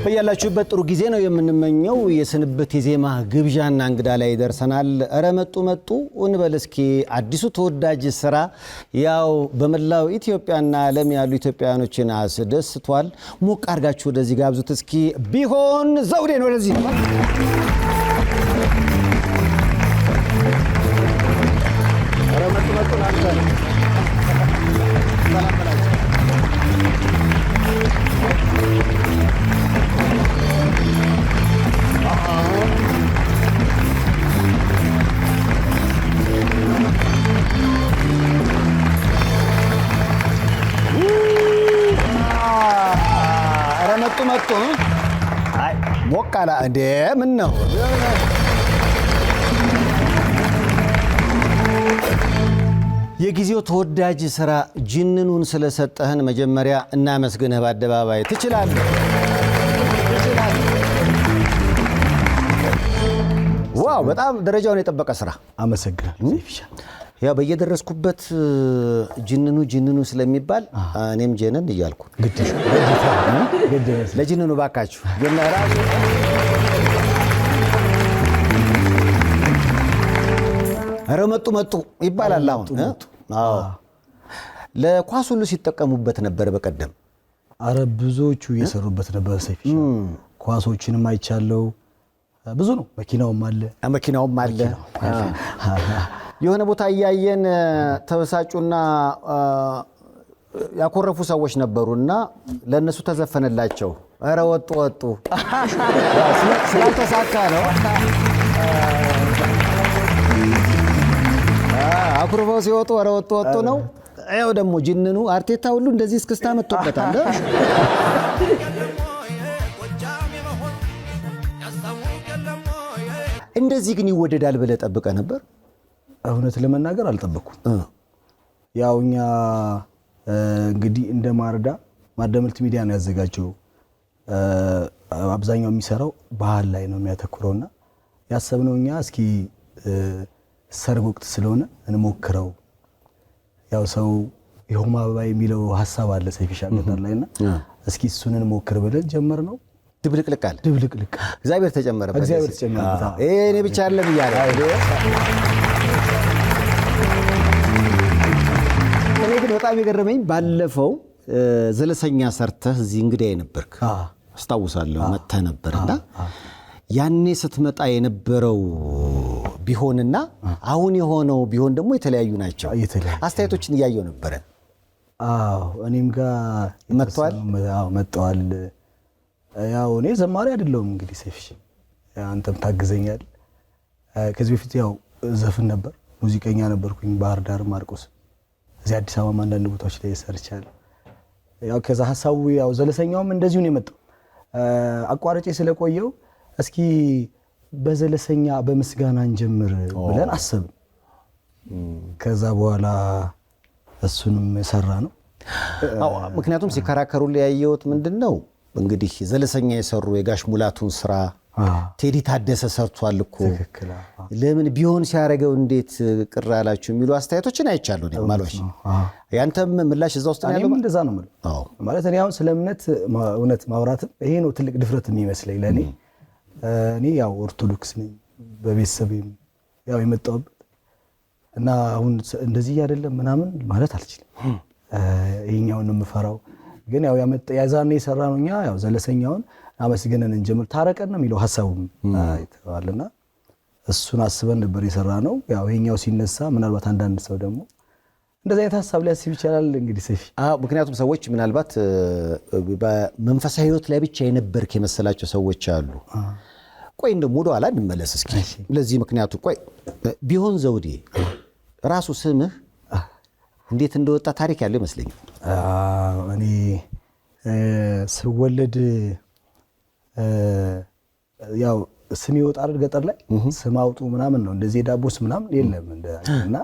በያላችሁበት ጥሩ ጊዜ ነው የምንመኘው። የስንብት የዜማ ግብዣና እንግዳ ላይ ደርሰናል። እረ መጡ እንበል እስኪ። አዲሱ ተወዳጅ ስራ ያው በመላው ኢትዮጵያና ዓለም ያሉ ኢትዮጵያውያኖችን አስደስቷል። ሞቅ አድርጋችሁ ወደዚህ ጋብዙት እስኪ። ቢሆን ዘውዴ ነው ወደዚህ እረ መጡ ናንተ መጡ አይ ሞቃላ እንዴ ምን ነው የጊዜው ተወዳጅ ስራ ጅንኑን ስለሰጠህን መጀመሪያ እናመስግንህ በአደባባይ ትችላለህ ዋው በጣም ደረጃውን የጠበቀ ስራ አመሰግናለሁ ሴፊሻ ያ በየደረስኩበት ጅንኑ ስለሚባል እኔም ጀነን እያልኩ ግድ ለጅንኑ ባካችሁ ጀነራል አረ መጡ ይባላል አሁን አዎ ለኳስ ሁሉ ሲጠቀሙበት ነበር በቀደም አረ ብዙዎቹ እየሰሩበት ነበር ሴፊሻ ኳሶችንም አይቻለው ብዙ ነው መኪናውም አለ የሆነ ቦታ ያያየን ተበሳጩና ያኮረፉ ሰዎች ነበሩና ለነሱ ተዘፈነላቸው አረ ወጡ ስላልተሳካ ነው አኩርፈው ሲወጡ አረ ወጡ ነው ያው ደግሞ ጅንኑ አርቴታ ሁሉ እንደዚህ እስክስታ መጥቶበታል እንደዚህ ግን ይወደዳል ብለህ ጠብቀህ ነበር እውነት ለመናገር አልጠበኩም ያውኛ እንግዲህ እንደ ማርዳምልት ሚዲያ ነው ያዘጋጀው አብዛኛው የሚሰራው ባህል ላይ ነው የሚያተኩረውና ያሰብነውኛ እስኪ ሰርግ ወቅት ስለሆነ እንሞክረው ያው ሰው የሆማ አበባ የሚለው ሐሳብ አለ ሰይፊሻ ገጠር ላይና እስኪ እሱን እንሞክር ብለን ጀመርነው ድብልቅልቅ እግዚአብሔር ተጨመረበት እኔ ብቻ አይደለም ይያለ እኔ ግን በጣም የገረመኝ ባለፈው ዘለሰኛ ሰርተህ እዚህ እንግዲህ ነበርክ አስታውሳለሁ መጥተህ ነበርና ያኔ ስትመጣ የነበረው ቢሆንና አሁን የሆነው ቢሆን ደግሞ የተለያዩ ናቸው አስተያየቶችን እያየው ነበር እኔም ጋር መጥተዋል ያው እኔ ዘማሪ አይደለሁም እንግዲህ ሴፍሽ አንተም ታግዘኛል ከዚህ በፊት ያው ዘፈን ነበር ሙዚቀኛ ነበርኩኝ ባህር ዳር ማርቆስ እዚህ አዲስ አበባ አንዳንድ ቦታዎች ላይ ሰርቻለሁ ያው ከዛ ሐሳቡ ያው ዘለሰኛውም እንደዚሁ ነው የመጣው አቋራጭ ስለቆየው እስኪ በዘለሰኛ በመስጋና እንጀምር ብለን አሰብን ከዛ በኋላ እሱንም ሰራ ነው ምክንያቱም ሲከራከሩ ያየሁት ምንድነው እንግዲህ ዘለሰኛ የሰሩ የጋሽ ሙላቱን ስራ ቴዲ ታደሰ ሰርቷል እኮ ለምን ቢሆን ሲያረጋው እንዴት ቅር አላችሁ የሚሉ አስተያየቶችን አይቻለሁ ነው ማለት ያንተም ምላሽ እዛው ውስጥ ነው ያለው እንደዛ ነው ማለት እኔ አሁን ስለ እውነት ማውራት ይሄ ነው ትልቅ ድፍረት የሚመስለኝ ለኔ እኔ ያው ኦርቶዶክስ ነኝ በቤተሰቤም ያው የመጣሁበት እና አሁን እንደዚህ አይደለም ምናምን ማለት አልችልም ይሄኛውን ነው የምፈራው ግን ያው ያዛኔ የሰራነውኛ ያው ዘለሰኛውን አመስግነን እንጀምር ታረቀን ነው የሚለው ሐሳቡም አይተዋልና እሱን አስበን ነበር የሰራነው ያው ይሄኛው ሲነሳ ምናልባት አንዳንድ ሰው ደግሞ እንደዛ አይነት ሐሳብ ሊያስብ ይችላል እንግዲህ ሰፊ ምክንያቱም ሰዎች ምናልባት በመንፈሳዊ ህይወት ላይ ብቻ የነበርክ የመሰላቸው ሰዎች አሉ ቆይ እንደሞ ወደ ኋላ እንመለስ እስኪ ለዚህ ምክንያቱ ቆይ ቢሆን ዘውዴ ራሱ ስምህ እንዴት እንደወጣ ታሪክ ያለው ይመስለኛል እኔ ስወለድ ያው ስም ይወጣል ገጠር ላይ ስም አውጡ ምናምን ነው እንደዚህ ዳቦስ ምናምን የለም እና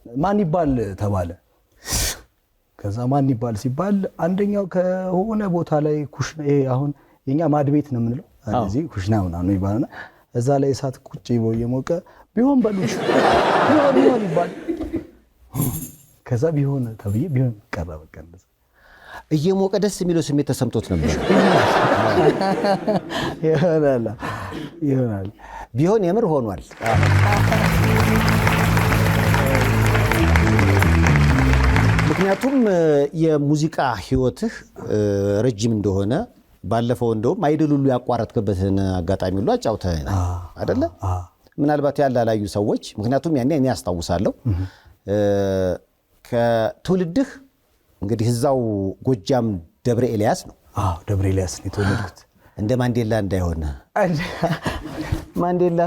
ማን ይባል ተባለ ከዛ ማን ይባል ሲባል አንደኛው ከሆነ ቦታ ላይ ኩሽና ይሄ አሁን የኛ ማድቤት ነው የምንለው እንደዚህ ኩሽና ምናምን ይባላልና እዛ ላይ እሳት ቁጭ ይቦ የሞቀ ቢሆን በሉሽ ቢሆን ይባል ከዛ ቢሆን ተብዬ ቢሆን ቀረበ ቀንዘ እየሞቀ ደስ የሚለው ስሜት ተሰምቶት ነበር። ይሆናል ቢሆን የምር ሆኗል። ምክንያቱም የሙዚቃ ህይወትህ ረጅም እንደሆነ ባለፈው እንደውም አይደል ሁሉ ያቋረጥክበትን አጋጣሚ ሁሉ አጫውተህ አይደለ? ምናልባት ያላላዩ ሰዎች ምክንያቱም ያኔ እኔ አስታውሳለሁ ከትውልድህ እንግዲህ እዛው ጎጃም ደብረ ኤልያስ ነው። ደብረ ኤልያስ ነው የተወለድኩት። እንደ ማንዴላ እንዳይሆን ማንዴላ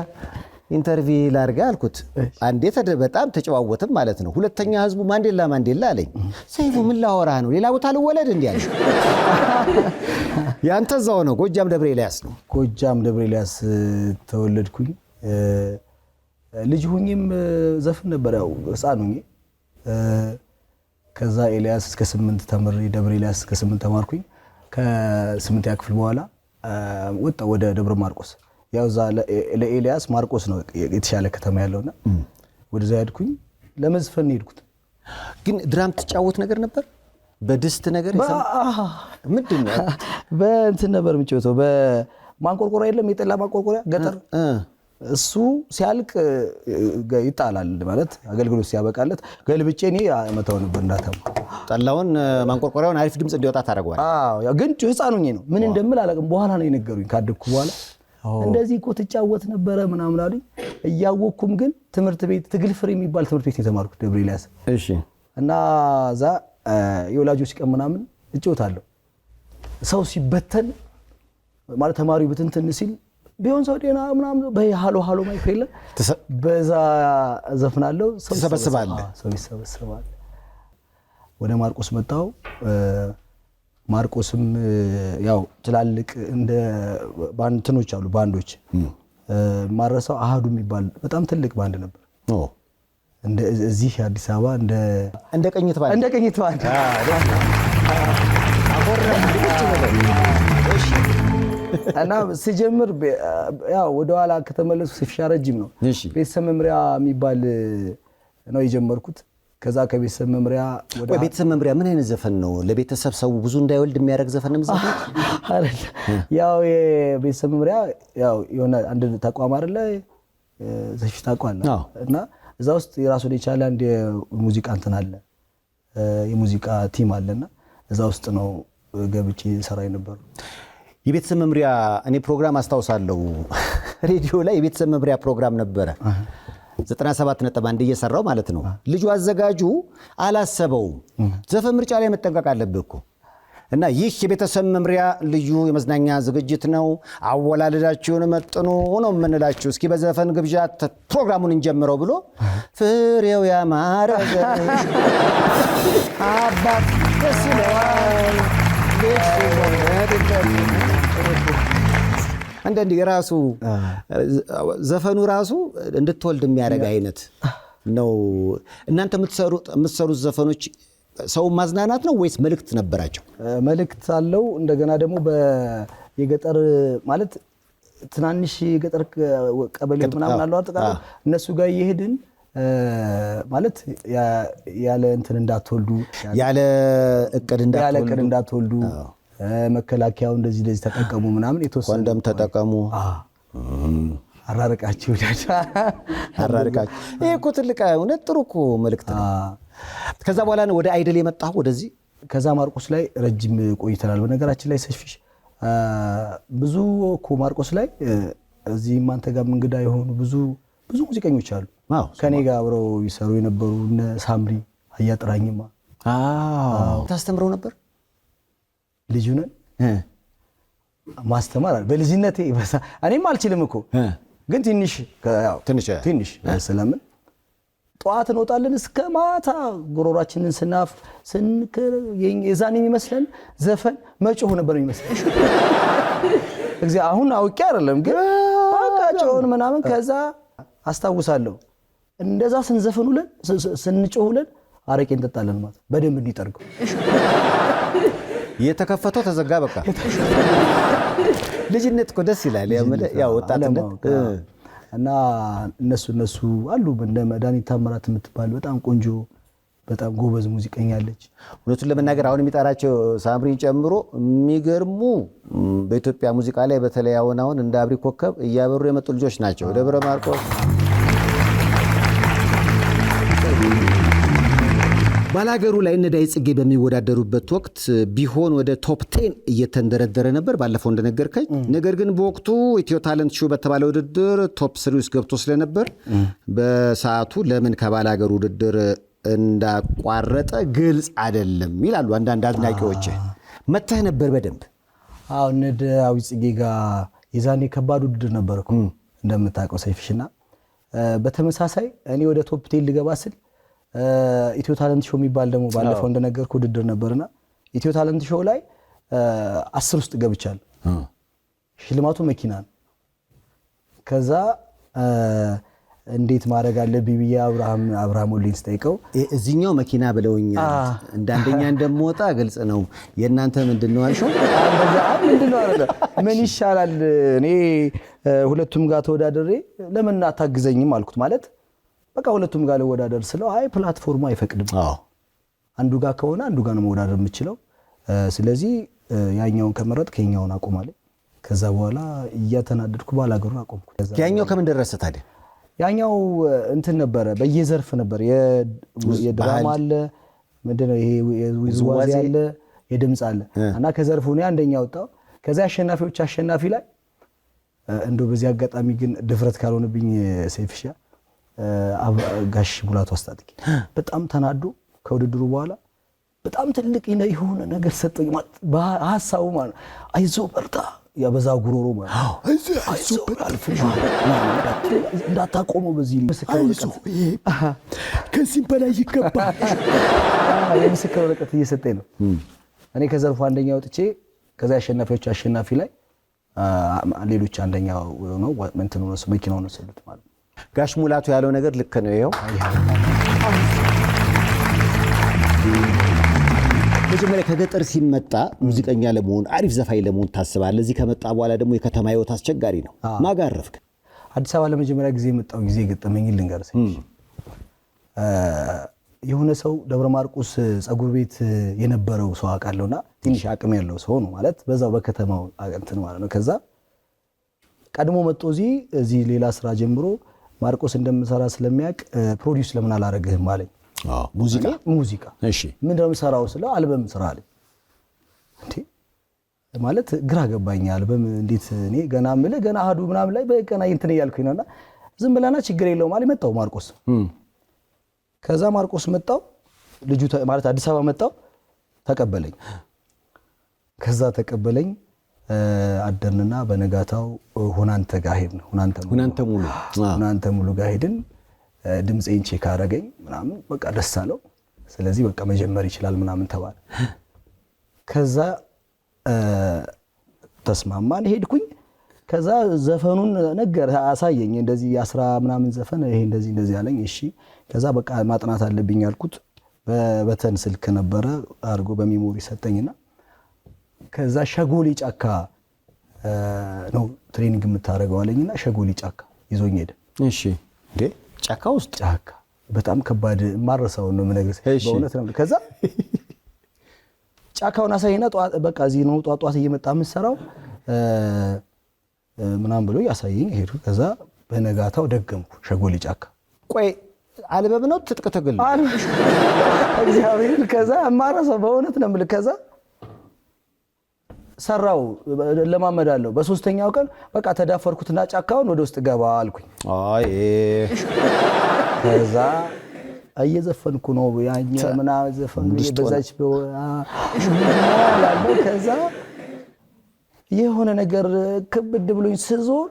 ኢንተርቪው ላርጋ አልኩት። አንዴ በጣም ተጨዋወትም ማለት ነው። ሁለተኛ ህዝቡ ማንዴላ አለኝ። ሰይፉ ምን ላወራ ነው? ሌላ ቦታ ልወለድ እንዴ አለ። ያንተ እዛው ነው ጎጃም ደብረ ኤልያስ ነው። ጎጃም ደብረ ኤልያስ ተወለድኩኝ። ልጅ ሁኝም ዘፍን ነበር ያው ህፃን ሁኝ። ከዛ ኤልያስ እስከ 8 ተምሬ ደብረ ኤልያስ እስከ 8 ተማርኩኝ። ከ8 ክፍል በኋላ ወጣ ወደ ደብረ ማርቆስ። ያው ዛ ለኤልያስ ማርቆስ ነው የተሻለ ከተማ ያለውና ወደዛ ሄድኩኝ። ለመዝፈን ሄድኩት። ግን ድራም ትጫወት ነገር ነበር? በድስት ነገር ምንድነው? በእንትን ነበር የምጫወተው። በማንቆርቆሪያ የለም የጠላ ማንቆርቆሪያ ገጠር እሱ ሲያልቅ ይጣላል ማለት አገልግሎት ሲያበቃለት ገልብጬ እኔ መተው ነበር እንዳተማ። ጠላውን ማንቆርቆሪያውን አሪፍ ድምጽ እንዲወጣ ታደርገዋል። ያው ግን ህፃን ሆኜ ነው ምን እንደምል አላውቅም። በኋላ ነው የነገሩኝ ካደኩ በኋላ እንደዚህ እኮ ትጫወት ነበረ ምናምን አሉኝ። እያወቅኩም ግን ትምህርት ቤት ትግል ፍሬ የሚባል ትምህርት ቤት የተማርኩት ደብረ ኤልያስ። እሺ። እና እዛ የወላጆች ቀን ምናምን እጫወታለሁ። ሰው ሲበተን ማለት ተማሪው ብትንትን ሲል ቢሆን ሰው ጤና ምናምን በሃሎ ሃሎ ማይክ የለ በዛ ዘፍናለሁ። ሰው ይሰበሰባል። ወደ ማርቆስ መጣሁ። ማርቆስም ያው ትላልቅ እንደ ባንድኖች አሉ ባንዶች ማረሳው አሃዱ የሚባል በጣም ትልቅ ባንድ ነበር። እንደ እዚህ አዲስ አበባ እንደ ቀኝት ባንድ እና ሲጀምር ያው ወደ ኋላ ከተመለሱ ሲፍሻ ረጅም ነው። ቤተሰብ መምሪያ የሚባል ነው የጀመርኩት። ከዛ ከቤተሰብ መምሪያ ወደ ቤተሰብ መምሪያ ምን አይነት ዘፈን ነው? ለቤተሰብ ሰው ብዙ እንዳይወልድ የሚያደርግ ዘፈን ነው ዘፈን አይደል? ያው የቤተሰብ መምሪያ ያው የሆነ አንድ ተቋም አይደለ? ዘሽ ተቋም ነው እና እዛ ውስጥ የራሱን የቻለ አንድ የሙዚቃ እንትን አለ፣ የሙዚቃ ቲም አለና እዛ ውስጥ ነው ገብቼ ሰራይ ነበር። የቤተሰብ መምሪያ እኔ ፕሮግራም አስታውሳለሁ። ሬዲዮ ላይ የቤተሰብ መምሪያ ፕሮግራም ነበረ 97.1 እየሰራው ማለት ነው። ልጁ አዘጋጁ አላሰበውም። ዘፈን ምርጫ ላይ መጠንቀቅ አለብህ እኮ እና ይህ የቤተሰብ መምሪያ ልዩ የመዝናኛ ዝግጅት ነው፣ አወላለዳችሁን መጥኑ ነው የምንላችሁ፣ እስኪ በዘፈን ግብዣ ፕሮግራሙን እንጀምረው ብሎ ፍሬው ያማረ አባት ደስ ይለዋል አንዳንዴ የራሱ ዘፈኑ ራሱ እንድትወልድ የሚያደርግ አይነት ነው። እናንተ የምትሰሩት ዘፈኖች ሰው ማዝናናት ነው ወይስ መልእክት ነበራቸው? መልእክት አለው። እንደገና ደግሞ የገጠር ማለት ትናንሽ የገጠር ቀበሌ ምናምን አለው አጠቃላይ እነሱ ጋር እየሄድን ማለት ያለ እንትን እንዳትወልዱ ያለ እቅድ እንዳትወልዱ መከላከያው እንደዚህ ተጠቀሙ ምናምን የተወሰነ ኮንደም ተጠቀሙ አራርቃችሁ አራርቃችሁ ይሄ እኮ ትልቅ እውነት ጥሩ እኮ መልእክት ነው። ከዛ በኋላ ነው ወደ አይደል የመጣው ወደዚህ። ከዛ ማርቆስ ላይ ረጅም ቆይተናል። በነገራችን ላይ ሰፊሽ ብዙ እኮ ማርቆስ ላይ እዚህ ማንተ ጋር እንግዳ የሆኑ ብዙ ሙዚቀኞች አሉ ከኔ ጋር አብረው ይሰሩ የነበሩ እነ ሳምሪ አያጥራኝማ ታስተምረው ነበር። ልጅ ነን ማስተማር በልጅነቴ እኔም አልችልም እኮ ግን ትንሽ ስለምን ጠዋት እንወጣለን እስከ ማታ ጉሮሯችንን ስናፍ የዛኔ የሚመስለን ዘፈን መጮህ ነበር የሚመስለን። አሁን አውቄ አይደለም ግን በቃ ጮህን ምናምን። ከዛ አስታውሳለሁ እንደዛ ስንዘፈን ውለን ስንጮህ ውለን አረቄ እንጠጣለን ማለት በደንብ እንዲጠርገው የተከፈተው ተዘጋ በቃ። ልጅነት እኮ ደስ ይላል ያው ወጣትነት። እና እነሱ አሉ እንደ መድኃኒት ታምራት የምትባል በጣም ቆንጆ በጣም ጎበዝ ሙዚቀኛ አለች። እውነቱን ለመናገር አሁን የሚጠራቸው ሳምሪን ጨምሮ የሚገርሙ በኢትዮጵያ ሙዚቃ ላይ በተለይ አሁን እንደ አብሪ ኮከብ እያበሩ የመጡ ልጆች ናቸው። ደብረ ማርቆስ ባላገሩ ላይ እነ ዳዊት ጽጌ በሚወዳደሩበት ወቅት ቢሆን ወደ ቶፕ 10 እየተንደረደረ ነበር ባለፈው እንደነገርከኝ። ነገር ግን በወቅቱ ኢትዮ ታለንት ሾው በተባለ ውድድር ቶፕ 3 ውስጥ ገብቶ ስለነበር በሰዓቱ ለምን ከባላገሩ ውድድር እንዳቋረጠ ግልጽ አይደለም ይላሉ አንዳንድ አድናቂዎች። መተህ ነበር በደንብ? አዎ እነ ዳዊት ጽጌ ጋር የዛኔ ከባድ ውድድር ነበር እኮ እንደምታውቀው ሰይፍሽና። በተመሳሳይ እኔ ወደ ቶፕ 10 ልገባ ስል ኢትዮ ታለንት ሾው የሚባል ደግሞ ባለፈው እንደነገርኩ ውድድር ነበርና ኢትዮ ታለንት ሾው ላይ 10 ውስጥ ገብቻለሁ። ሽልማቱ መኪና ነው። ከዛ እንዴት ማድረግ አለብኝ ብዬ አብርሃም ወሊን ስጠይቀው እዚህኛው መኪና ብለውኛል እንዳንደኛ እንደምወጣ ግልጽ ነው የእናንተ ምንድነው አልሽው? ምንድነው አለ ምን ይሻላል እኔ ሁለቱም ጋር ተወዳደሬ ለምን አታግዘኝም አልኩት። ማለት በቃ ሁለቱም ጋር ለወዳደር ስለው አይ ፕላትፎርሙ አይፈቅድም። አንዱ ጋር ከሆነ አንዱ ጋር ነው መወዳደር የምችለው። ስለዚህ ያኛውን ከመረጥ ከኛውን አቆማለሁ። ከዛ በኋላ እያተናደድኩ ባላገሩን አቆምኩ። ያኛው ከምን ደረሰ ታዲያ? ያኛው እንትን ነበረ በየዘርፍ ነበር። የድራማ አለ ምንድነው ይሄ የውዝዋዜ አለ የድምጽ አለ እና ከዘርፉ ነው አንደኛ ወጣው። ከዛ አሸናፊዎች አሸናፊ ላይ እንደው በዚህ አጋጣሚ ግን ድፍረት ካልሆነብኝ ሰይፍሻ ጋሽ ሙላቱ አስታጥቂ በጣም ተናዶ ከውድድሩ በኋላ በጣም ትልቅ የሆነ ነገር ሰጠኝ ማለት በሐሳቡ ማለት አይዞ በርታ ያበዛ ጉሮሮ ማለት አይዞ አልፈሽ እንዳታቆመው በዚህ ምስክር ወረቀት ከዚህ በላይ ይገባል የምስክር ወረቀት እየሰጠኝ ነው። እኔ ከዘርፉ አንደኛ ወጥቼ ከዛ አሸናፊዎች አሸናፊ ላይ ሌሎች አንደኛው ነው እንትን ነው መኪናው ነው ሰሉት ማለት ነው። ጋሽ ሙላቱ ያለው ነገር ልክ ነው። ይሄው መጀመሪያ ከገጠር ሲመጣ ሙዚቀኛ ለመሆን አሪፍ ዘፋኝ ለመሆን ታስባለህ። እዚህ ከመጣ በኋላ ደግሞ የከተማ ህይወት አስቸጋሪ ነው። ማጋረፍክ አዲስ አበባ ለመጀመሪያ ጊዜ የመጣው ጊዜ ገጠመኝ ልንገርህ። የሆነ ሰው ደብረ ማርቆስ ጸጉር ቤት የነበረው ሰው አውቃለሁና ትንሽ አቅም ያለው ሰው ነው ማለት በዛው በከተማው እንትን ማለት ነው። ከዛ ቀድሞ መጥቶ እዚህ ሌላ ስራ ጀምሮ ማርቆስ እንደምሰራ ስለሚያውቅ ፕሮዲዩስ ለምን አላረግህም አለኝ። ሙዚቃ እሺ ምንድነው የምሰራው ስለው አልበም ስራ አለኝ። እንዴ ማለት ግራ ገባኝ። አልበም እንዴት እኔ ገና አሃዱ ምናምን ላይ በቀና እንትን እያልኩኝ ነውና ዝም ብለና ችግር የለውም ማለት መጣው ማርቆስ። ከዛ ማርቆስ መጣው ልጁ ማለት አዲስ አበባ መጣው ተቀበለኝ። ከዛ ተቀበለኝ አደርንና በነጋታው ሁናንተ ጋር ሄድን። ሁናንተ ሙሉ ጋር ሄድን። ድምጼን ቼክ አረገኝ ምናምን በቃ ደስ አለው። ስለዚህ በቃ መጀመር ይችላል ምናምን ተባለ። ከዛ ተስማማን ሄድኩኝ። ከዛ ዘፈኑን ነገር አሳየኝ እንደዚህ 10 ምናምን ዘፈን ይሄ እንደዚህ አለኝ። እሺ ከዛ በቃ ማጥናት አለብኝ አልኩት። በበተን ስልክ ነበረ አርጎ በሜሞሪ ሰጠኝና ከዛ ሸጎሊ ጫካ ነው ትሬኒንግ የምታረገው አለኝና ሸጎሊ ጫካ ይዞኝ ሄደ። እሺ እንዴ ጫካ ውስጥ ጫካ በጣም ከባድ ማረሳው ነው የምነግርህ በእውነት ነው። ከዛ ጫካውን አሳይና በቃ እዚህ ነው ጧጧት እየመጣ የምትሰራው ምናምን ብሎ ያሳየኝ ሄዱ። ከዛ በነጋታው ደገምኩ ሸጎሊ ጫካ። ቆይ አልበም ነው ትጥቅ ትግል እግዚአብሔር። ከዛ ማረሳው በእውነት ነው የምልህ። ከዛ ሰራው ለማመዳለው። በሶስተኛው ቀን በቃ ተዳፈርኩትና ጫካውን ወደ ውስጥ ገባ አልኩኝ። አይ ከዛ እየዘፈንኩ ነው ያኛ ምናምን ዘፈን በዛች ከዛ የሆነ ነገር ክብድ ብሎኝ ስዞር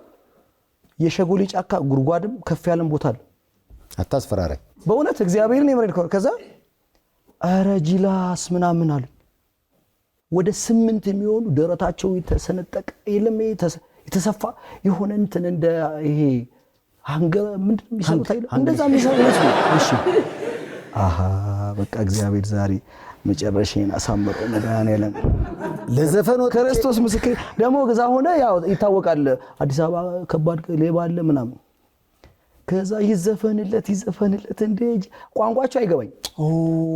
የሸጎሊ ጫካ ጉርጓድም ከፍ ያለም ቦታ አለ። አታስፈራራኝ በእውነት እግዚአብሔርን የምሬን። ከዛ አረ ጂላስ ምናምን አለ። ወደ 8 የሚሆኑ ደረታቸው የተሰነጠቀ የለም የተሰፋ የሆነ እንትን እንደ ይሄ አንገ ምንድነው የሚሰሩት አይደል? እንደዛ የሚሰሩት ነው። እሺ አሃ በቃ እግዚአብሔር ዛሬ መጨረሻዬን አሳምረው መድኃኒዓለም ለዘፈኑ ክርስቶስ ምስክር ደግሞ ገዛ ሆነ። ያው ይታወቃል አዲስ አበባ ከባድ ሌባ አለ ምናምን። ከዛ ይዘፈንለት እንደ ቋንቋቸው አይገባኝ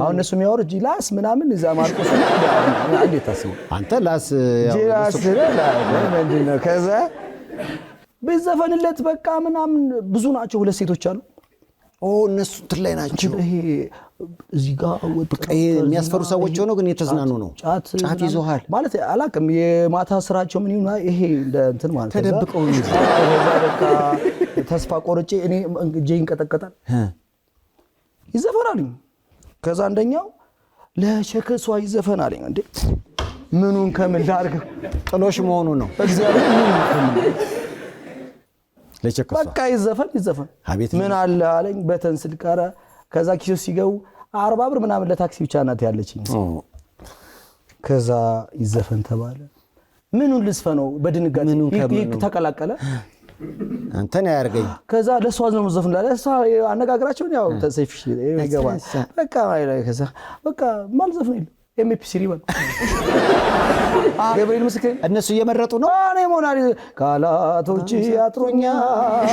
አሁን እነሱ የሚያወሩ ጂላስ ምናምን እዛ ማርቆስ እንዴት ታስቡ አንተ ላስ ጂላስ ምንድነው ከዛ በዘፈንለት በቃ ምናምን ብዙ ናቸው ሁለት ሴቶች አሉ እነሱ ትላይ ናቸው ይሄ እዚህ ጋር በቃ የሚያስፈሩ ሰዎች ሆነው ግን የተዝናኑ ነው ጫት ይዞሃል ማለት አላቅም የማታ ስራቸው ምን ይሁን ይሄ እንትን ማለት ተደብቀው በቃ ተስፋ ቆርጬ እኔ እጄን ቀጠቀጣል ይዘፈናል ከዛ አንደኛው ለሸከሷ ይዘፈናል እንዴ ምኑን ከምን ላርግ ጥሎሽ መሆኑ ነው እግዚአብሔር ምኑን ከምን ለቸከሷ በቃ ይዘፈን ምን አለ አለኝ በተንስል ቀረ ከዛ ኪሱ ሲገው 40 ብር ምናምን ለታክሲ ብቻ ናት ያለችኝ ከዛ ይዘፈን ተባለ ምኑን ልስፈነው በድንጋጤ ተቀላቀለ አንተና ያርገኝ ከዛ ለሷ ነው ዘፈን ለሷ አነጋግራቸው ያው ተሰይፍሽ ይገባል በቃ ላይ ከዛ በቃ ማል ዘፈን ኤምፒ3 በል ገብርኤል ምስክር እነሱ እየመረጡ ነው እኔ ሞናሊ ካላቶች ያጥሩኛል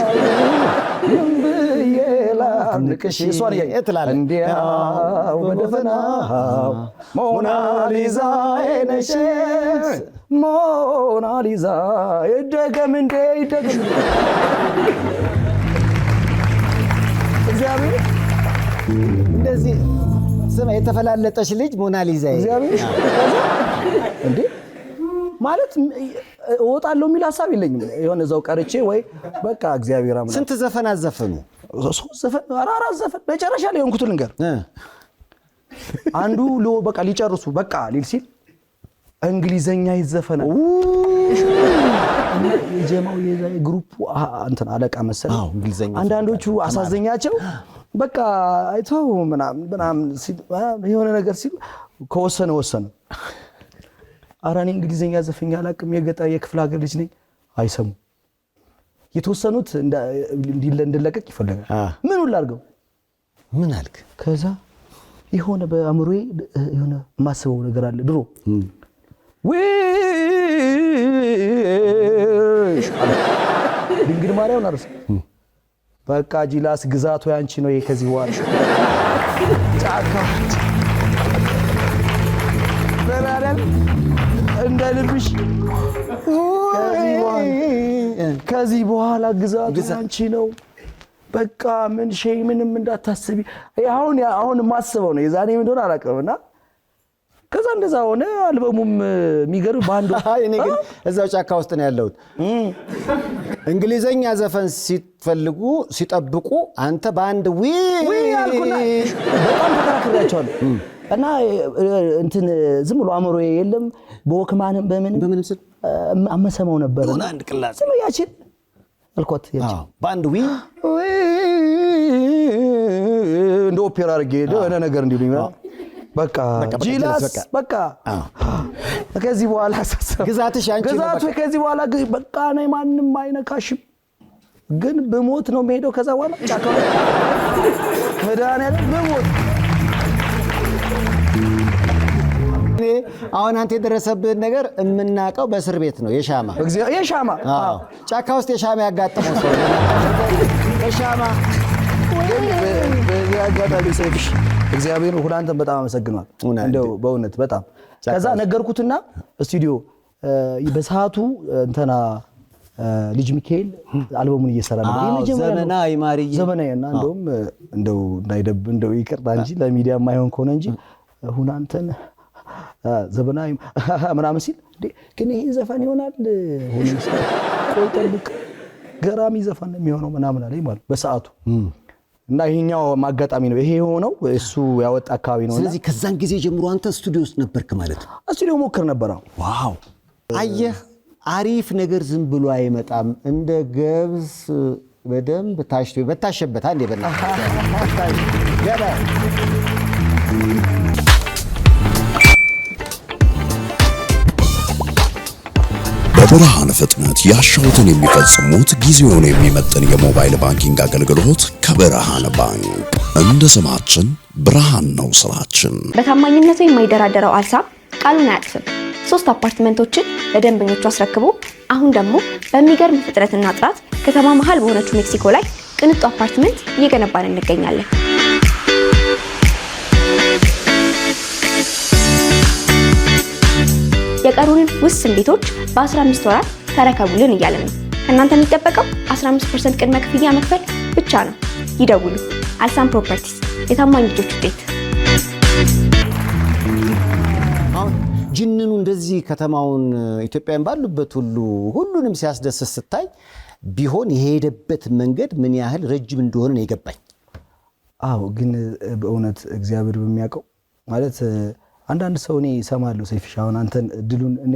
ንብየላንቅሽ ሷል የትላል እንዲያው በደፈናው ሞናሊዛ ነሽ ሞናሊዛ ይደገም እግዚአብሔር እንደዚህ ስማ የተፈላለጠች ልጅ ሞናሊዛ እግዚአብሔር እንዴ ማለት ወጣለው የሚል ሐሳብ የለኝም የሆነ እዛው ቀርቼ ወይ በቃ እግዚአብሔር አምላክ ስንት ዘፈን አዘፈኑ 3 ዘፈን 4 ዘፈን መጨረሻ ላይ እንኩት ልንገር አንዱ በቃ ሊጨርሱ በቃ ሊል ሲል እንግሊዘኛ ይዘፈናል የጀማው የግሩፕ እንትን አለቃ መሰለኝ እንግሊዘኛ አንዳንዶቹ አሳዘኛቸው በቃ አይተው ምናምን የሆነ ነገር ሲል ከወሰነ አራኔ እንግሊዘኛ ዘፈኛ አላቅም የክፍለ ሀገር ልጅ ነኝ አይሰሙ የተወሰኑት እንዲለቀቅ ይፈልጋል ምን ላርገው ምን አልክ ከዛ የሆነ በአምሮዬ የሆነ ማስበው ነገር አለ ድሮ ድንግል ማርያም ናርስ በቃ ጂላስ ግዛቱ ያንቺ ነው ከዚህ በኋላ ጫካ በራራል እንደ ልብሽ ከዚህ በኋላ ግዛቱ ያንቺ ነው በቃ ምን ሸይ ምንም እንዳታስቢ አሁን ማስበው ነው የዛኔ ምን እንደሆነ አላቀምና ከዛ እንደዛ ሆነ አልበሙም የሚገርም ባንዱ እኔ ግን እዛው ጫካ ውስጥ ነው ያለሁት እንግሊዘኛ ዘፈን ሲፈልጉ ሲጠብቁ አንተ ባንድ ያልኩና በጣም ተከራክሬያቸዋለሁ እና እንትን ዝም ብሎ አምሮ የለም በወክማንም በምን አመሰማው ነበር እና አንድ ቅላጽ ዝም ያችን አልኳት ባንድ እንደ ኦፔራ አድርጌ የሆነ ነገር እንዲሉኝ በቃ ጂላስ በቃ ከዚህ በኋላ ግዛትሽ አንቺ ነው ግዛቱ ከዚህ በኋላ በቃ ነይ ማንንም አይነካሽም ግን በሞት ነው የሚሄደው ከዛ በኋላ ጫካ መዳን በሞት አሁን አንተ የደረሰብህ ነገር የምናቀው በእስር ቤት ነው የሻማ ጫካ ውስጥ የሻማ ያጋጠመው ሰው የሻማ በያጋጣሚ ሰይፍሽ እግዚአብሔር ሁላንተን በጣም አመሰግናለሁ እንደው በእውነት በጣም ከዛ ነገርኩትና ስቱዲዮ በሰዓቱ እንተና ልጅ ሚካኤል አልበሙን እየሰራ ነበር ዘመናዊ ማርዬ ዘመናዊና እንደው እንዳይደብ እንደው ይቅርታ እንጂ ለሚዲያ የማይሆን ከሆነ እንጂ ሁላንተን ዘመናዊ ምናምን ሲል ግን ይሄ ዘፈን ይሆናል ሆነስ ቆይ ጠብቅ ገራሚ ዘፈን የሚሆነው ምናምን አለኝ ማለት በሰዓቱ እና ይሄኛው ማጋጣሚ ነው ይሄ ሆነው እሱ ያወጣ አካባቢ ነው ስለዚህ ከዛን ጊዜ ጀምሮ አንተ ስቱዲዮ ውስጥ ነበርክ ማለት ነው ስቱዲዮ ሞክር ነበር ዋው አየህ አሪፍ ነገር ዝም ብሎ አይመጣም እንደ ገብስ በደንብ ታሽቶ በታሸበት አንዴ በእና ገባ በብርሃን ፍጥነት ያሻውትን የሚፈጽሙት ጊዜውን የሚመጥን የሞባይል ባንኪንግ አገልግሎት ከብርሃን ባንክ እንደ ስማችን ብርሃን ነው ስራችን። በታማኝነቱ የማይደራደረው አልሳ ቃሉን አያጥፍም። 3 አፓርትመንቶችን ለደንበኞቹ አስረክቦ አሁን ደግሞ በሚገርም ፍጥነትና ጥራት ከተማ መሃል በሆነችው ሜክሲኮ ላይ ቅንጡ አፓርትመንት እየገነባን እንገኛለን። የቀሩንን ውስን ቤቶች በ15 ወራት ተረከቡልን እያለን ነው። ከእናንተ የሚጠበቀው 15% ቅድመ ክፍያ መክፈል ብቻ ነው። ይደውሉ። አልሳም ፕሮፐርቲስ፣ የታማኝ ልጆች ውጤት። አሁን ጅንኑ እንደዚህ ከተማውን ኢትዮጵያን ባሉበት ሁሉንም ሲያስደስት ስታይ ቢሆን የሄደበት መንገድ ምን ያህል ረጅም እንደሆነ ነው የገባኝ። አዎ ግን በእውነት እግዚአብሔር በሚያውቀው ማለት አንዳንድ ሰው እኔ እሰማለሁ ሰይፍሻ አሁን አንተን እድሉን እኔ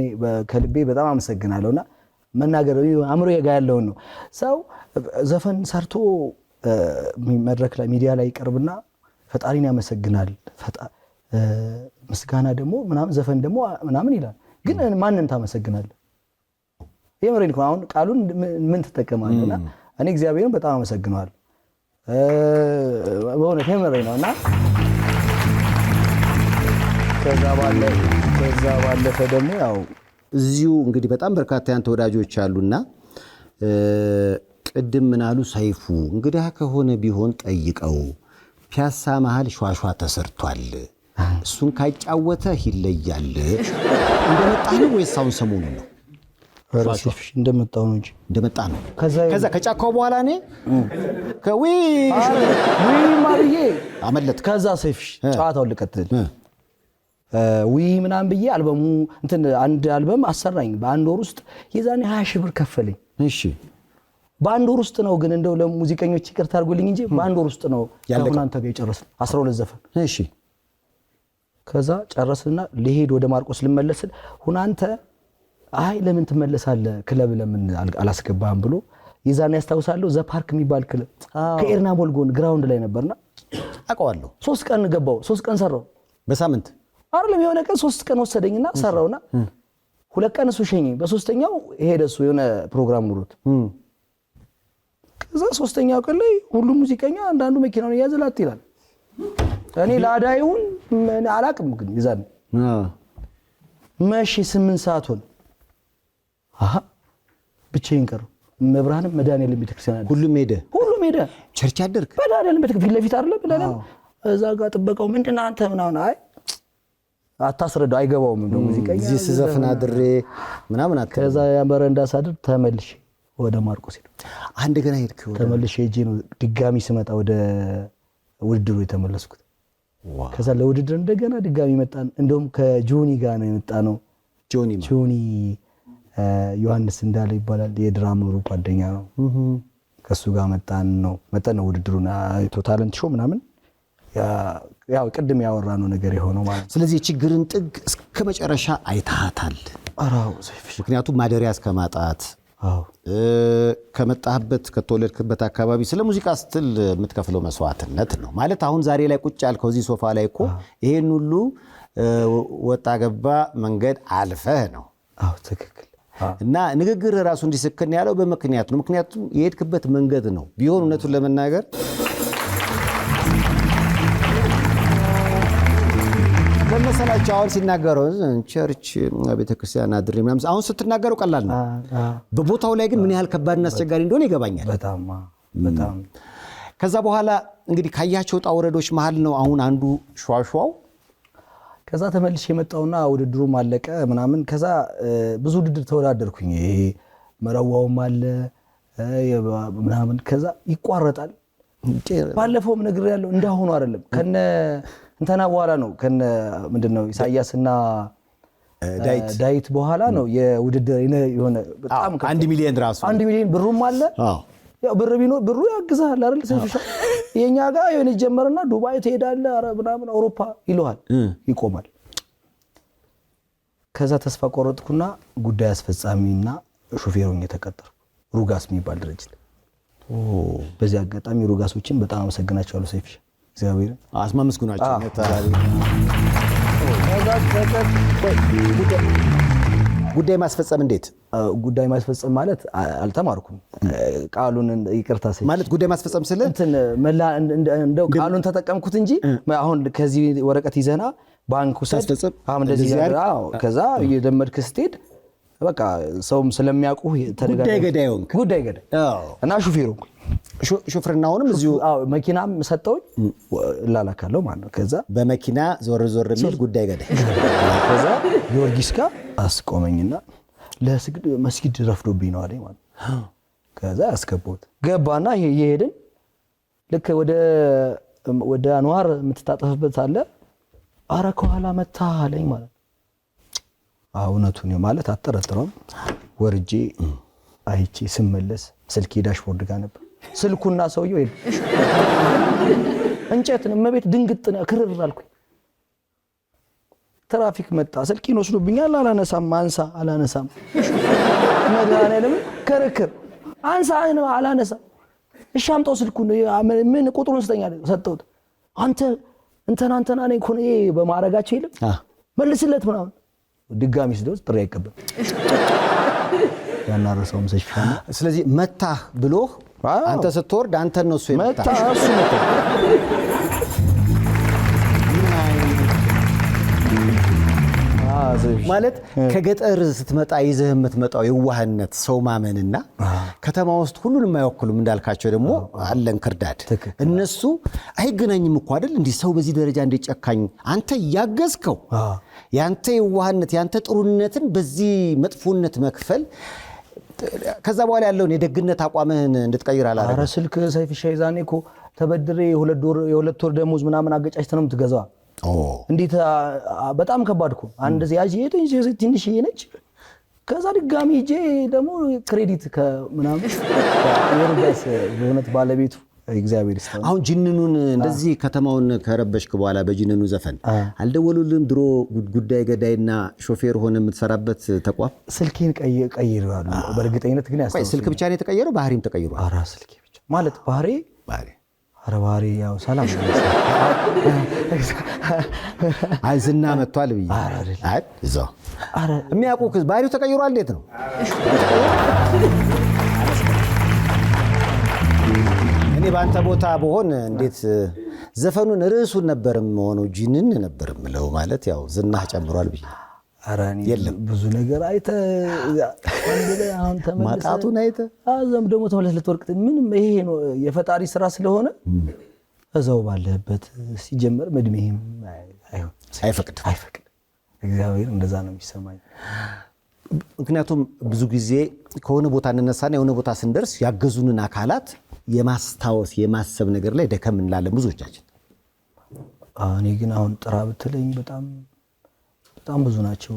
ከልቤ በጣም አመሰግናለሁና መናገር አእምሮዬ ጋር ያለውን ነው። ሰው ዘፈን ሰርቶ መድረክ ላይ ሚዲያ ላይ ይቀርብና ፈጣሪን ያመሰግናል። ምስጋና ደግሞ ምናምን ዘፈን ደግሞ ምናምን ይላል። ግን ማንን ታመሰግናለህ? የምሬን ነው። አሁን ቃሉን ምን ትጠቀማለህና እኔ እግዚአብሔርን በጣም አመሰግናለሁ በእውነት የምሬን ነውና ከዛ ባለፈ ደግሞ ያው እዚሁ እንግዲህ በጣም በርካታ ያንተ ወዳጆች አሉና ቅድም ምን አሉ ሰይፉ እንግዲህ ከሆነ ቢሆን ጠይቀው ፒያሳ መሃል ሿሿ ተሰርቷል እሱን ካጫወተ ይለያል እንደመጣ ነው ወይስ አሁን ሰሞኑ ነው? ራስሽ እንደመጣው ነው እንጂ እንደመጣ ነው። ከዛ ከጫካው በኋላ እኔ ከዊ ማርዬ አመለጥ ከዛ ሰይፍሽ ጨዋታውን ልቀጥል ምናምን ብዬ አልበሙ እንትን አንድ አልበም አሰራኝ በአንድ ወር ውስጥ የዛኔ 20 ሺህ ብር ከፈለኝ። እሺ በአንድ ወር ውስጥ ነው ግን እንደው ለሙዚቀኞች ይቅርታ አድርጉልኝ እንጂ በአንድ ወር ውስጥ ነው ሁናንተ ጋር የጨረስን 12 ዘፈን። እሺ ከዛ ጨረስና ልሄድ ወደ ማርቆስ ልመለስ ሁናንተ አይ ለምን ትመለሳለህ ክለብ ለምን አላስገባህም ብሎ የዛኔ ያስታውሳለሁ ዘ ፓርክ የሚባል ክለብ ከኤርና ሞልጎን ግራውንድ ላይ ነበርና አውቀዋለሁ። 3 ቀን ገባው 3 ቀን ሰራው በሳምንት አይደለም የሆነ ቀን 3 ቀን ወሰደኝና ሰራውና 2 ቀን እሱ ሸኘኝ። በሶስተኛው ሄደ እሱ የሆነ ፕሮግራም ኑሮት ከዛ ሶስተኛው ቀን ላይ ሁሉም ሙዚቀኛ አንዳንዱ መኪናውን ያዘላት ይላል። እኔ ላዳዩን አላቅም ግን ይዛን መቼ 8 ሰዓት ሆነ ብቻዬን ቀረሁ። መብራንም መድኃኒዓለም ቤተክርስቲያን ሁሉም ሄደ ቸርች አደርክ መድኃኒዓለም ቤተክርስቲያን ፊት ለፊት አይደለም መድኃኒዓለም እዛ ጋር ጥበቃው ምንድነው አንተ ምናምን አይ አታስረዳው አይገባውም ነው ሙዚቀኛ እዚህ ስዘፍና ድሬ ምናምን ከዛ ያመረንዳ ሳድር ተመልሼ ወደ ማርቆስ ሄድኩ። አንድ ገና ሄድክ? ተመልሼ ሄጄ ነው ድጋሚ ስመጣ ወደ ውድድሩ የተመለስኩት። ከዛ ለውድድር እንደገና ድጋሚ መጣን። እንደውም ከጆኒ ጋር ነው የመጣነው። ጆኒ ዮሐንስ እንዳለ ይባላል የድራመሩ ጓደኛ ነው። ከሱ ጋር መጣን ነው ውድድሩና ቶታለንት ሾው ምናምን ያው ቅድም ያወራነው ነገር የሆነው ማለት ነው። ስለዚህ ችግርን ጥግ እስከ መጨረሻ አይታታል። አራው ሰይፍሽ ምክንያቱም ማደሪያ እስከማጣት ከመጣህበት ከተወለድክበት አካባቢ ስለ ሙዚቃ ስትል የምትከፍለው መስዋዕትነት ነው ማለት። አሁን ዛሬ ላይ ቁጭ ያልከው እዚህ ሶፋ ላይ እኮ ይሄን ሁሉ ወጣ ገባ መንገድ አልፈህ ነው። አዎ ትክክል። እና ንግግር ራሱ እንዲስከን ያለው በምክንያት ነው። ምክንያቱም የሄድክበት መንገድ ነው ቢሆን እውነቱን ለመናገር ለመሰላቸው አሁን ሲናገረው ቸርች ቤተክርስቲያን አድሬ ምናምን አሁን ስትናገረው ቀላል ነው። በቦታው ላይ ግን ምን ያህል ከባድና አስቸጋሪ እንደሆነ ይገባኛል። በጣም ከዛ በኋላ እንግዲህ ካያቸው ውጣ ውረዶች መሃል ነው አሁን አንዱ ሿሿው። ከዛ ተመልሼ የመጣውና ውድድሩ ማለቀ ምናምን። ከዛ ብዙ ውድድር ተወዳደርኩኝ። ይሄ መረዋውም አለ ምናምን። ከዛ ይቋረጣል። ባለፈውም ነግሬያለሁ እንዳሁኑ አይደለም ከነ እንተና በኋላ ነው ከነ ምንድነው ኢሳያስና ዳዊት በኋላ ነው የውድድር የሆነ በጣም 1 ሚሊዮን ራሱ 1 ሚሊዮን ብሩም አለ። ያው ብሩ ያግዛል አይደል ሰይፍሻ። የኛ ጋር የሆነ ጀመረና ዱባይ ትሄዳለህ አረ ምናምን አውሮፓ ይለዋል ይቆማል። ከዛ ተስፋ ቆረጥኩና ጉዳይ አስፈጻሚና ሹፌሩን የተቀጠርኩ ሩጋስ የሚባል ድርጅት። በዚህ አጋጣሚ ሩጋሶችን በጣም አመሰግናቸዋለሁ ሰይፍሻ። እግዚአብሔር አስማመስግናቸው ጉዳይ ማስፈጸም እንዴት ጉዳይ ማስፈጸም ማለት አልተማርኩም ቃሉን ይቅርታ ሰይፍ ማለት ጉዳይ ማስፈጸም ስለ እንትን እንደው ቃሉን ተጠቀምኩት እንጂ አሁን ከዚህ ወረቀት ይዘና ባንኩ ሳስፈጽም እንደዚህ ያው ከዛ የደመድክ ስትሄድ በቃ ሰውም ስለሚያውቁ ጉዳይ ገዳይ እና ሹፌሩ ሹፍርናውንም እዚሁ መኪናም ሰጠውኝ እላላካለሁ ማለት ነው። ከዛ በመኪና ዞር የሚል ጉዳይ ገደ ከዛ ጊዮርጊስ ጋር አስቆመኝና ለስግድ መስጊድ ረፍዶብኝ ነው አለኝ ማለት ነው። ከዛ ያስገባሁት ገባና እየሄድን ልክ ወደ አንዋር የምትታጠፍበት አለ አረ ከኋላ መታ አለኝ ማለት ነው። እውነቱን ማለት አጠረጥረውም ወርጄ አይቼ ስመለስ ስልኬ ዳሽቦርድ ጋር ነበር። ስልኩና ሰውየው ሄዱ። እንጨት ነው መቤት ድንግጥ ነው ክርር አልኩኝ። ትራፊክ መጣ ስልኬን ወስዶብኛል። አላነሳም አንሳ አላነሳም መድኃኒዓለም ክርክር አንሳ አላነሳም። እሺ አምጣው ስልኩን ምን ቁጥሩን ስጠኛል ሰጠሁት። አንተ እንተና ነኝ እኮ ነው በማረጋቸው የለም መልስለት ምናምን ድጋሚ ስደውስ ጥሪ አይቀበል ያናረሰውም ሰሽፋና ስለዚህ መታህ ብሎ አንተ ስትወርድ አንተ ነው እሱ መታ እሱ መታ ማለት ከገጠር ስትመጣ ይዘህ የምትመጣው የዋህነት ሰው ማመንና ከተማ ውስጥ ሁሉንም አይወክሉም እንዳልካቸው ደግሞ አለን ክርዳድ እነሱ አይገናኝም እኮ አይደል እንዴ ሰው በዚህ ደረጃ እንደጨካኝ አንተ ያገዝከው ያንተ የዋህነት ያንተ ጥሩነትን በዚህ መጥፎነት መክፈል ከዛ በኋላ ያለውን የደግነት አቋምህን እንድትቀይር አላረገ አረ ስልክ ሰይፍሻ ይዛኔ እኮ ተበድሬ የሁለት ወር ደሞዝ ምናምን አገጫጭተህ ነው የምትገዛው። እንዴት በጣም ከባድ እኮ አንድ ያጂ ትንሽ ነች። ከዛ ድጋሚ ሄጄ ደግሞ ክሬዲት ከምናምን የሩጋስ በእውነት ባለቤቱ እግዚአብሔር ይስጥልኝ። አሁን ጅንኑን እንደዚህ ከተማውን ከረበሽክ በኋላ በጅንኑ ዘፈን አልደወሉልም? ድሮ ጉዳይ ገዳይና ሾፌር ሆነ የምትሰራበት ተቋም ስልኬን ቀይራሉ። በእርግጠኝነት ግን ያስተው ስልክ ብቻ ነው የተቀየረው? ባህሪም ተቀይሯል? አራ ስልኬ ብቻ ማለት ባህሪ አረ ባህሪ ያው ሰላም አይዝና መጥቷል ብዬ አይ እዛው አረ የሚያውቁክ ባህሪው ተቀይሯል። እንዴት ነው? እኔ ባንተ ቦታ በሆን እንዴት ዘፈኑን ርዕሱን ነበርም ሆኖ ጂንን ነበርም ለው ማለት ያው ዝናህ ጨምሯል ብዬ አራኒ ብዙ ነገር አይተ አሁን ተመለሰ ማጣቱን አይተ አዘም ደግሞ ተመለሰ ለተወርቅ ምንም ይሄ ነው የፈጣሪ ስራ ስለሆነ እዛው ባለበት ሲጀመር መድሜም አይፈቅድ እግዚአብሔር እንደዛ ነው የሚሰማኝ። ምክንያቱም ብዙ ጊዜ ከሆነ ቦታ እንነሳና የሆነ ቦታ ስንደርስ ያገዙንን አካላት የማስታወስ የማሰብ ነገር ላይ ደከም እንላለን ብዙዎቻችን። እኔ ግን አሁን ጥራ ብትለኝ በጣም ብዙ ናቸው።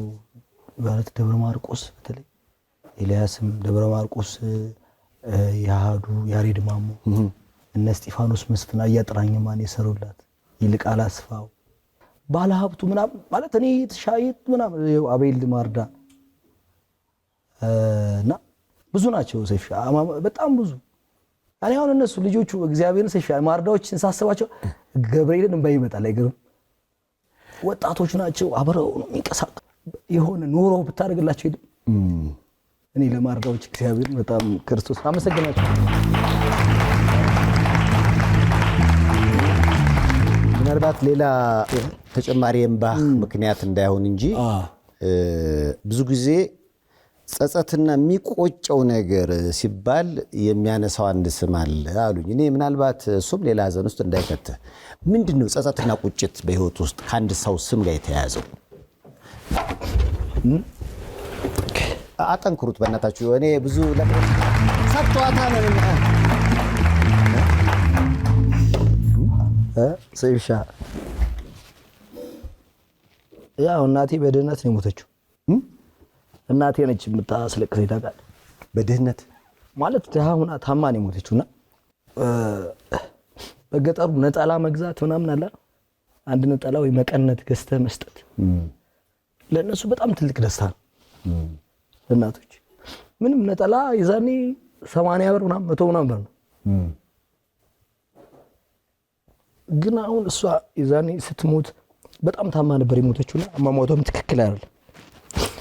ማለት ደብረ ማርቆስ በተለይ ኤልያስም ደብረ ማርቆስ ያሃዱ ያሬድ ማሞ እነ እስጢፋኖስ መስፍና ያጥራኝ ማን የሰሩላት ይልቃል አስፋው ባለሀብቱ ምናምን ማለት እኔ ተሻይት ምናምን አቤል ማርዳ እና ብዙ ናቸው። ሰይፍ በጣም ብዙ እኔ አሁን እነሱ ልጆቹ እግዚአብሔርን ሰይፍ ማርዳዎችን ሳስባቸው ገብርኤልን እንባ ይመጣል። አይገርም? ወጣቶች ናቸው አብረው ነው የሚንቀሳቀሱ። የሆነ ኑሮ ብታደርግላቸው እኔ ለማርዳዎች እግዚአብሔር በጣም ክርስቶስ አመሰግናለሁ። ምናልባት ሌላ ተጨማሪ እንባ ምክንያት እንዳይሆን እንጂ ብዙ ጊዜ ጸጸትና የሚቆጨው ነገር ሲባል የሚያነሳው አንድ ስም አለ አሉኝ። እኔ ምናልባት እሱም ሌላ ሀዘን ውስጥ እንዳይከተ ምንድነው ጸጸትና ቁጭት በህይወት ውስጥ ከአንድ ሰው ስም ጋር የተያያዘው? አጠንክሩት በእናታችሁ። እኔ ብዙ ሰጥቷታ ነው ሰይፍሻ ያው እናቴ በድህነት ነው የሞተችው። እናቴ ነች የምታስለቅሰኝ ታውቃለህ። በድህነት ማለት ድሃ ሆና ታማ ነው የሞተችውና በገጠሩ ነጠላ መግዛት ምናምን አለ አንድ ነጠላ ወይ መቀነት ገዝተህ መስጠት ለነሱ በጣም ትልቅ ደስታ ነው። እናቶች ምንም ነጠላ ይዛኔ 80 ብር ምናምን 100 ምናምን ብር ነው። ግን አሁን እሷ ይዛኔ ስትሞት በጣም ታማ ነበር የሞተችውና አሟሟቷም ትክክል አይደለም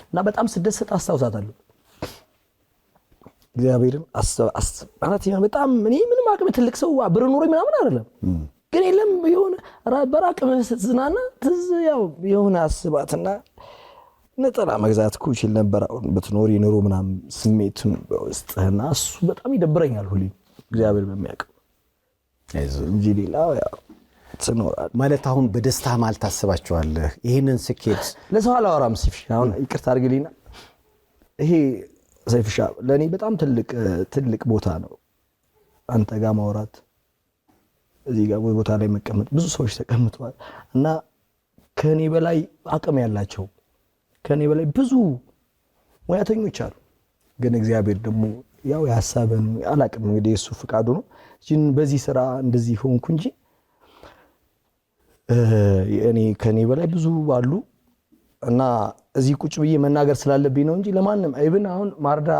እና በጣም ስደሰት አስታውሳታለሁ። እግዚአብሔርን ማለት በጣም እኔ ምንም አቅም ትልቅ ሰው ብር ኖሮኝ ምናምን አይደለም። ግን የለም የሆነ በራቅም ስትዝናና ትዝ ያው የሆነ አስባትና ነጠላ መግዛት እኮ ይችል ነበር። አሁን በትኖሪ ኑሮ ምናምን ስሜቱን በውስጥህና እሱ በጣም ይደብረኛል ሁሌ እግዚአብሔር በሚያውቀው እንጂ ሌላው ያው ጽኖራል ማለት አሁን በደስታ ማለት ታስባቸዋለህ ይሄንን ስኬት ለሰው አላወራም ሲፍሽ አሁን ይቅርታ አድርግልኝና ይሄ ሰይፍሻ ለኔ በጣም ትልቅ ቦታ ነው አንተ ጋር ማውራት እዚህ ጋር ቦታ ላይ መቀመጥ ብዙ ሰዎች ተቀምጠዋል እና ከኔ በላይ አቅም ያላቸው ከኔ በላይ ብዙ ሙያተኞች አሉ ግን እግዚአብሔር ደግሞ ያው ያሳበን አላቅም እንግዲህ እሱ ፍቃዱ ነው በዚህ ስራ እንደዚህ ሆንኩ እንጂ እኔ ከኔ በላይ ብዙ አሉ እና እዚህ ቁጭ ብዬ መናገር ስላለብኝ ነው እንጂ ለማንም አይብን አሁን ማርዳ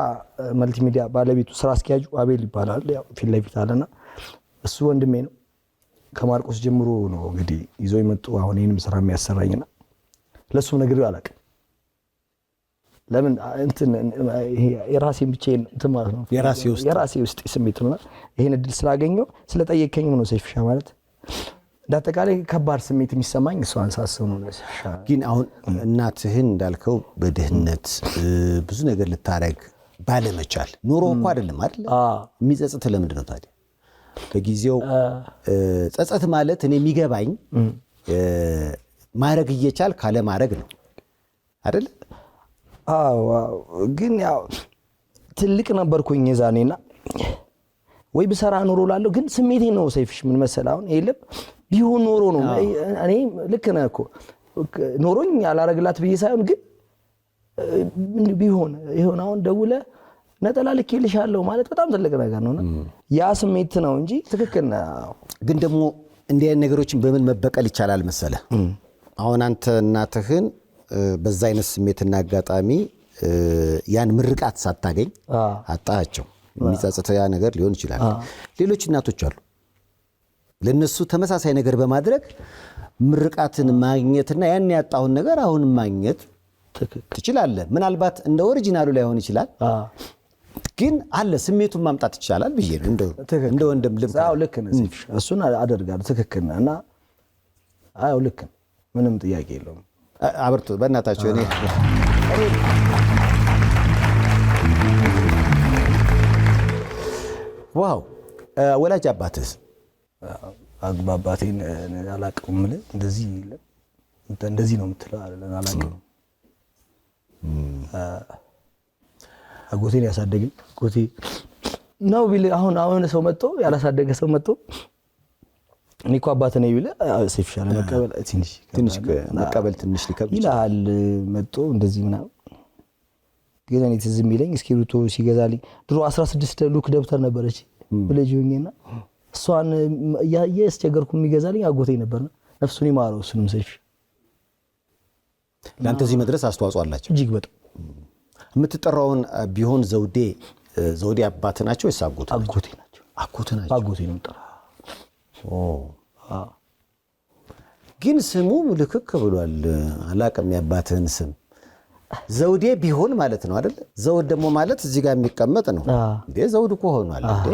መልቲሚዲያ ባለቤቱ ስራ አስኪያጁ አቤል ይባላል ያው ፊት ለፊት አለና እሱ ወንድሜ ነው ከማርቆስ ጀምሮ ነው እንግዲህ ይዞ ይመጡ አሁን ይሄንም ስራ የሚያሰራኝና ለሱ ነገር አላውቅም ለምን እንትን የራሴን ብቻዬን እንትን ማለት ነው የራሴ ውስጥ ስሜትና ይሄን እድል ስላገኘው ስለጠየቀኝ ነው ሰይፍሻ ማለት ዳተቃላይ ከባድ ስሜት የሚሰማኝ እሷን ሳስብ ነው ሰይፍሻ ግን አሁን እናትህን እንዳልከው በድህነት ብዙ ነገር ልታረግ ባለመቻል ኑሮ እኮ አይደለም አይደል የሚጸጽት ለምንድን ነው ታዲያ በጊዜው ጸጸት ማለት እኔ የሚገባኝ ማረግ እየቻል ካለ ማረግ ነው አይደል አዎ ግን ያው ትልቅ ነበርኩኝ የዛኔና ወይ በሰራ ኑሮ ላለው ግን ስሜቴ ነው ሰይፍሽ ምን መሰል አሁን የለም ቢሆን ኖሮ ነው እኔ ልክ ነህ እኮ ኖሮኝ ያላረግላት ብዬ ሳይሆን ግን ቢሆን ይሁን አሁን ደውለ ነጠላ ልኬልሻለሁ ማለት በጣም ትልቅ ነገር ነውና ያ ስሜት ነው እንጂ ትክክል ነው ግን ደግሞ እንዲህ አይነት ነገሮችን በምን መበቀል ይቻላል መሰለ አሁን አንተ እናትህን በዛ አይነት ስሜትና አጋጣሚ ያን ምርቃት ሳታገኝ አጣቸው የሚጸጽት ያ ነገር ሊሆን ይችላል ሌሎች እናቶች አሉ ለነሱ ተመሳሳይ ነገር በማድረግ ምርቃትን ማግኘትና ያን ያጣውን ነገር አሁን ማግኘት ትችላለህ ምናልባት እንደ ኦሪጂናሉ ላይሆን ይችላል ግን አለ ስሜቱን ማምጣት ይችላል ብዬ ነው እንደ ወንድም ልብ አዎ ልክ ነህ እሱን አደርጋለሁ ትክክል ነህ እና አዎ ልክ ምንም ጥያቄ የለውም አብርቱ በእናታችሁ እኔ ዋው ወላጅ አባትስ አባቴን አላውቅም ማለት እንደዚህ ነው የምትለው አላውቅም አጎቴን ያሳደገኝ አጎቴ ነው ቢል አሁን ሰው መጥቶ ያላሳደገ ሰው መጥቶ እኔ እኮ አባት ነኝ ቢል ሰይፍሻ ለመቀበል ትንሽ ሊከብድ ይላል መጥቶ እንደዚህ ምናምን ግን እኔ ትዝ የሚለኝ እስክሪብቶ ሲገዛልኝ ድሮ 16 ሉክ ደብተር ነበረች ብለጅ ሆኜና እሷን ያስቸገርኩ የሚገዛልኝ አጎቴ ነበርና ነፍሱን ይማረው እሱንም ሰይፍ ለአንተ እዚህ መድረስ አስተዋጽኦ አላቸው እጅግ በጣም የምትጠራውን ቢሆን ዘውዴ አባት ናቸው ወይስ አጎቴ ናቸው አጎቴ ነው የምጠራው ግን ስሙ ልክክ ብሏል አላቅም ያባትህን ስም ዘውዴ ቢሆን ማለት ነው አይደል ዘውድ ደግሞ ማለት እዚህ ጋር የሚቀመጥ ነው እንዴ ዘውድ እኮ ሆኗል እንዴ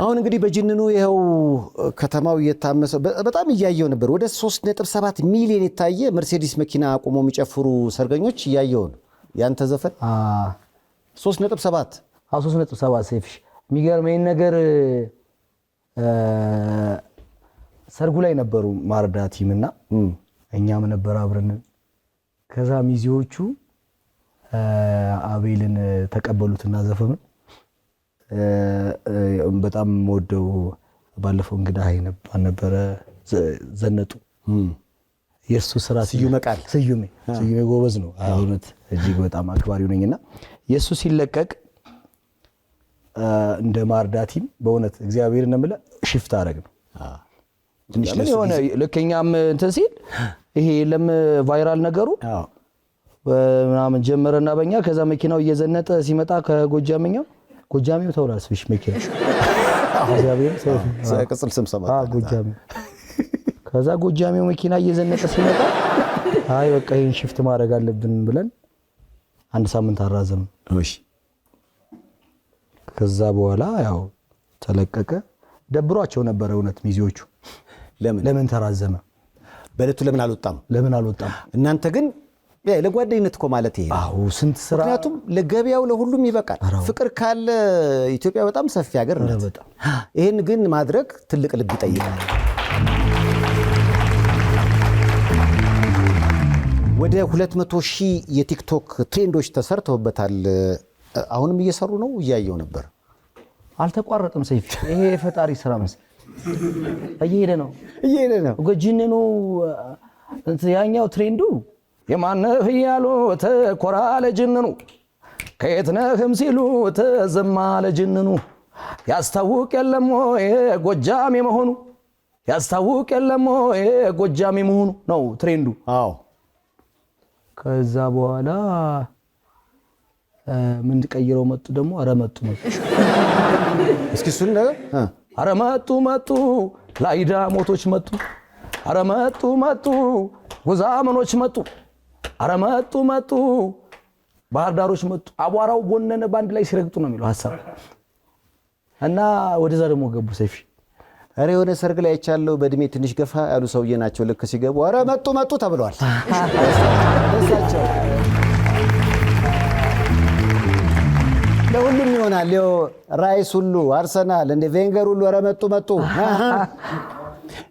አሁን እንግዲህ በጅንኑ ይሄው ከተማው እየታመሰ በጣም እያየው ነበር ወደ 3.7 ሚሊዮን የታየ መርሴዲስ መኪና አቁሞ የሚጨፍሩ ሰርገኞች እያየው ነው ያንተ ዘፈን 3.7 3.7 ሰይፍሽ የሚገርመኝ ነገር ሰርጉ ላይ ነበሩ ማርዳ ቲምና እኛም ነበር አብረን ከዛ ሚዜዎቹ አቤልን ተቀበሉትና ዘፈኑ በጣም ወደው ባለፈው እንግዳ ነበር ዘነጡ የሱ ስራ ስዩሜ ጎበዝ ነው አሁንት እጅግ በጣም አክባሪው ነኝና የሱ ሲለቀቅ እንደ ማርዳ ቲም በእውነት እግዚአብሔር ነምለ ሽፍት አረግ ነው ትንሽ ለሆነ ለከኛም እንትን ሲል ይሄ ለም ቫይራል ነገሩ ምናምን ጀመረና በእኛ ከዛ መኪናው እየዘነጠ ሲመጣ ጎጃሜው ተውላስ ፍሽ መኪና እግዚአብሔር ቅጽል ስም ሰማ ጎጃሜው ከዛ ጎጃሜው መኪና እየዘነጠ ሲመጣ አይ በቃ ይሄን ሽፍት ማድረግ አለብን ብለን አንድ ሳምንት አራዘም እሺ ከዛ በኋላ ያው ተለቀቀ ደብሯቸው ነበር እውነት ሚዜዎቹ ለምን ተራዘመ በለቱ ለምን አልወጣም እናንተ ግን ለጓደኝነት እኮ ማለት ይሄ አዎ ስንት ስራ ምክንያቱም ለገበያው ለሁሉም ይበቃል ፍቅር ካለ ኢትዮጵያ በጣም ሰፊ ሀገር ናት ይሄን ግን ማድረግ ትልቅ ልብ ይጠይቃል ወደ 200,000 የቲክቶክ ትሬንዶች ተሰርተውበታል አሁንም እየሰሩ ነው እያየው ነበር አልተቋረጠም ሰይፍ ይሄ የፈጣሪ ስራ መሰለኝ እየሄደ ነው ጎጂነኑ ያኛው ትሬንዱ የማነህ ያሉ ተኮራ ለጅንኑ ከየት ነህም ሲሉ ተዘማ ለጅንኑ ያስታውቅ የለም ወይ ጎጃም የመሆኑ ያስታውቅ የለም ወይ ጎጃም የመሆኑ ነው ትሬንዱ አዎ ከዛ በኋላ ምን ተቀይረው መጡ ደግሞ አረመጡ እስኪ እሱን ነገር አረመጡ ላይዳ ሞቶች መጡ አረመጡ ጉዛመኖች መጡ አረመጡ ባህር ዳሮች መጡ አቧራው ቦነነ ባንድ ላይ ሲረግጡ ነው የሚለው ሐሳብ እና ወደዛ ደግሞ ገቡ ሰይፍ አሬ ወደ ሰርግ ላይ አይቻለው በእድሜ ትንሽ ገፋ ያሉ ሰውዬ ናቸው ልክ ሲገቡ አረመጡ ተብለዋል ደሳቸው ለሁሉም ይሆናል ሌው ራይስ ሁሉ አርሰናል እንደ ቬንገር ሁሉ አረመጡ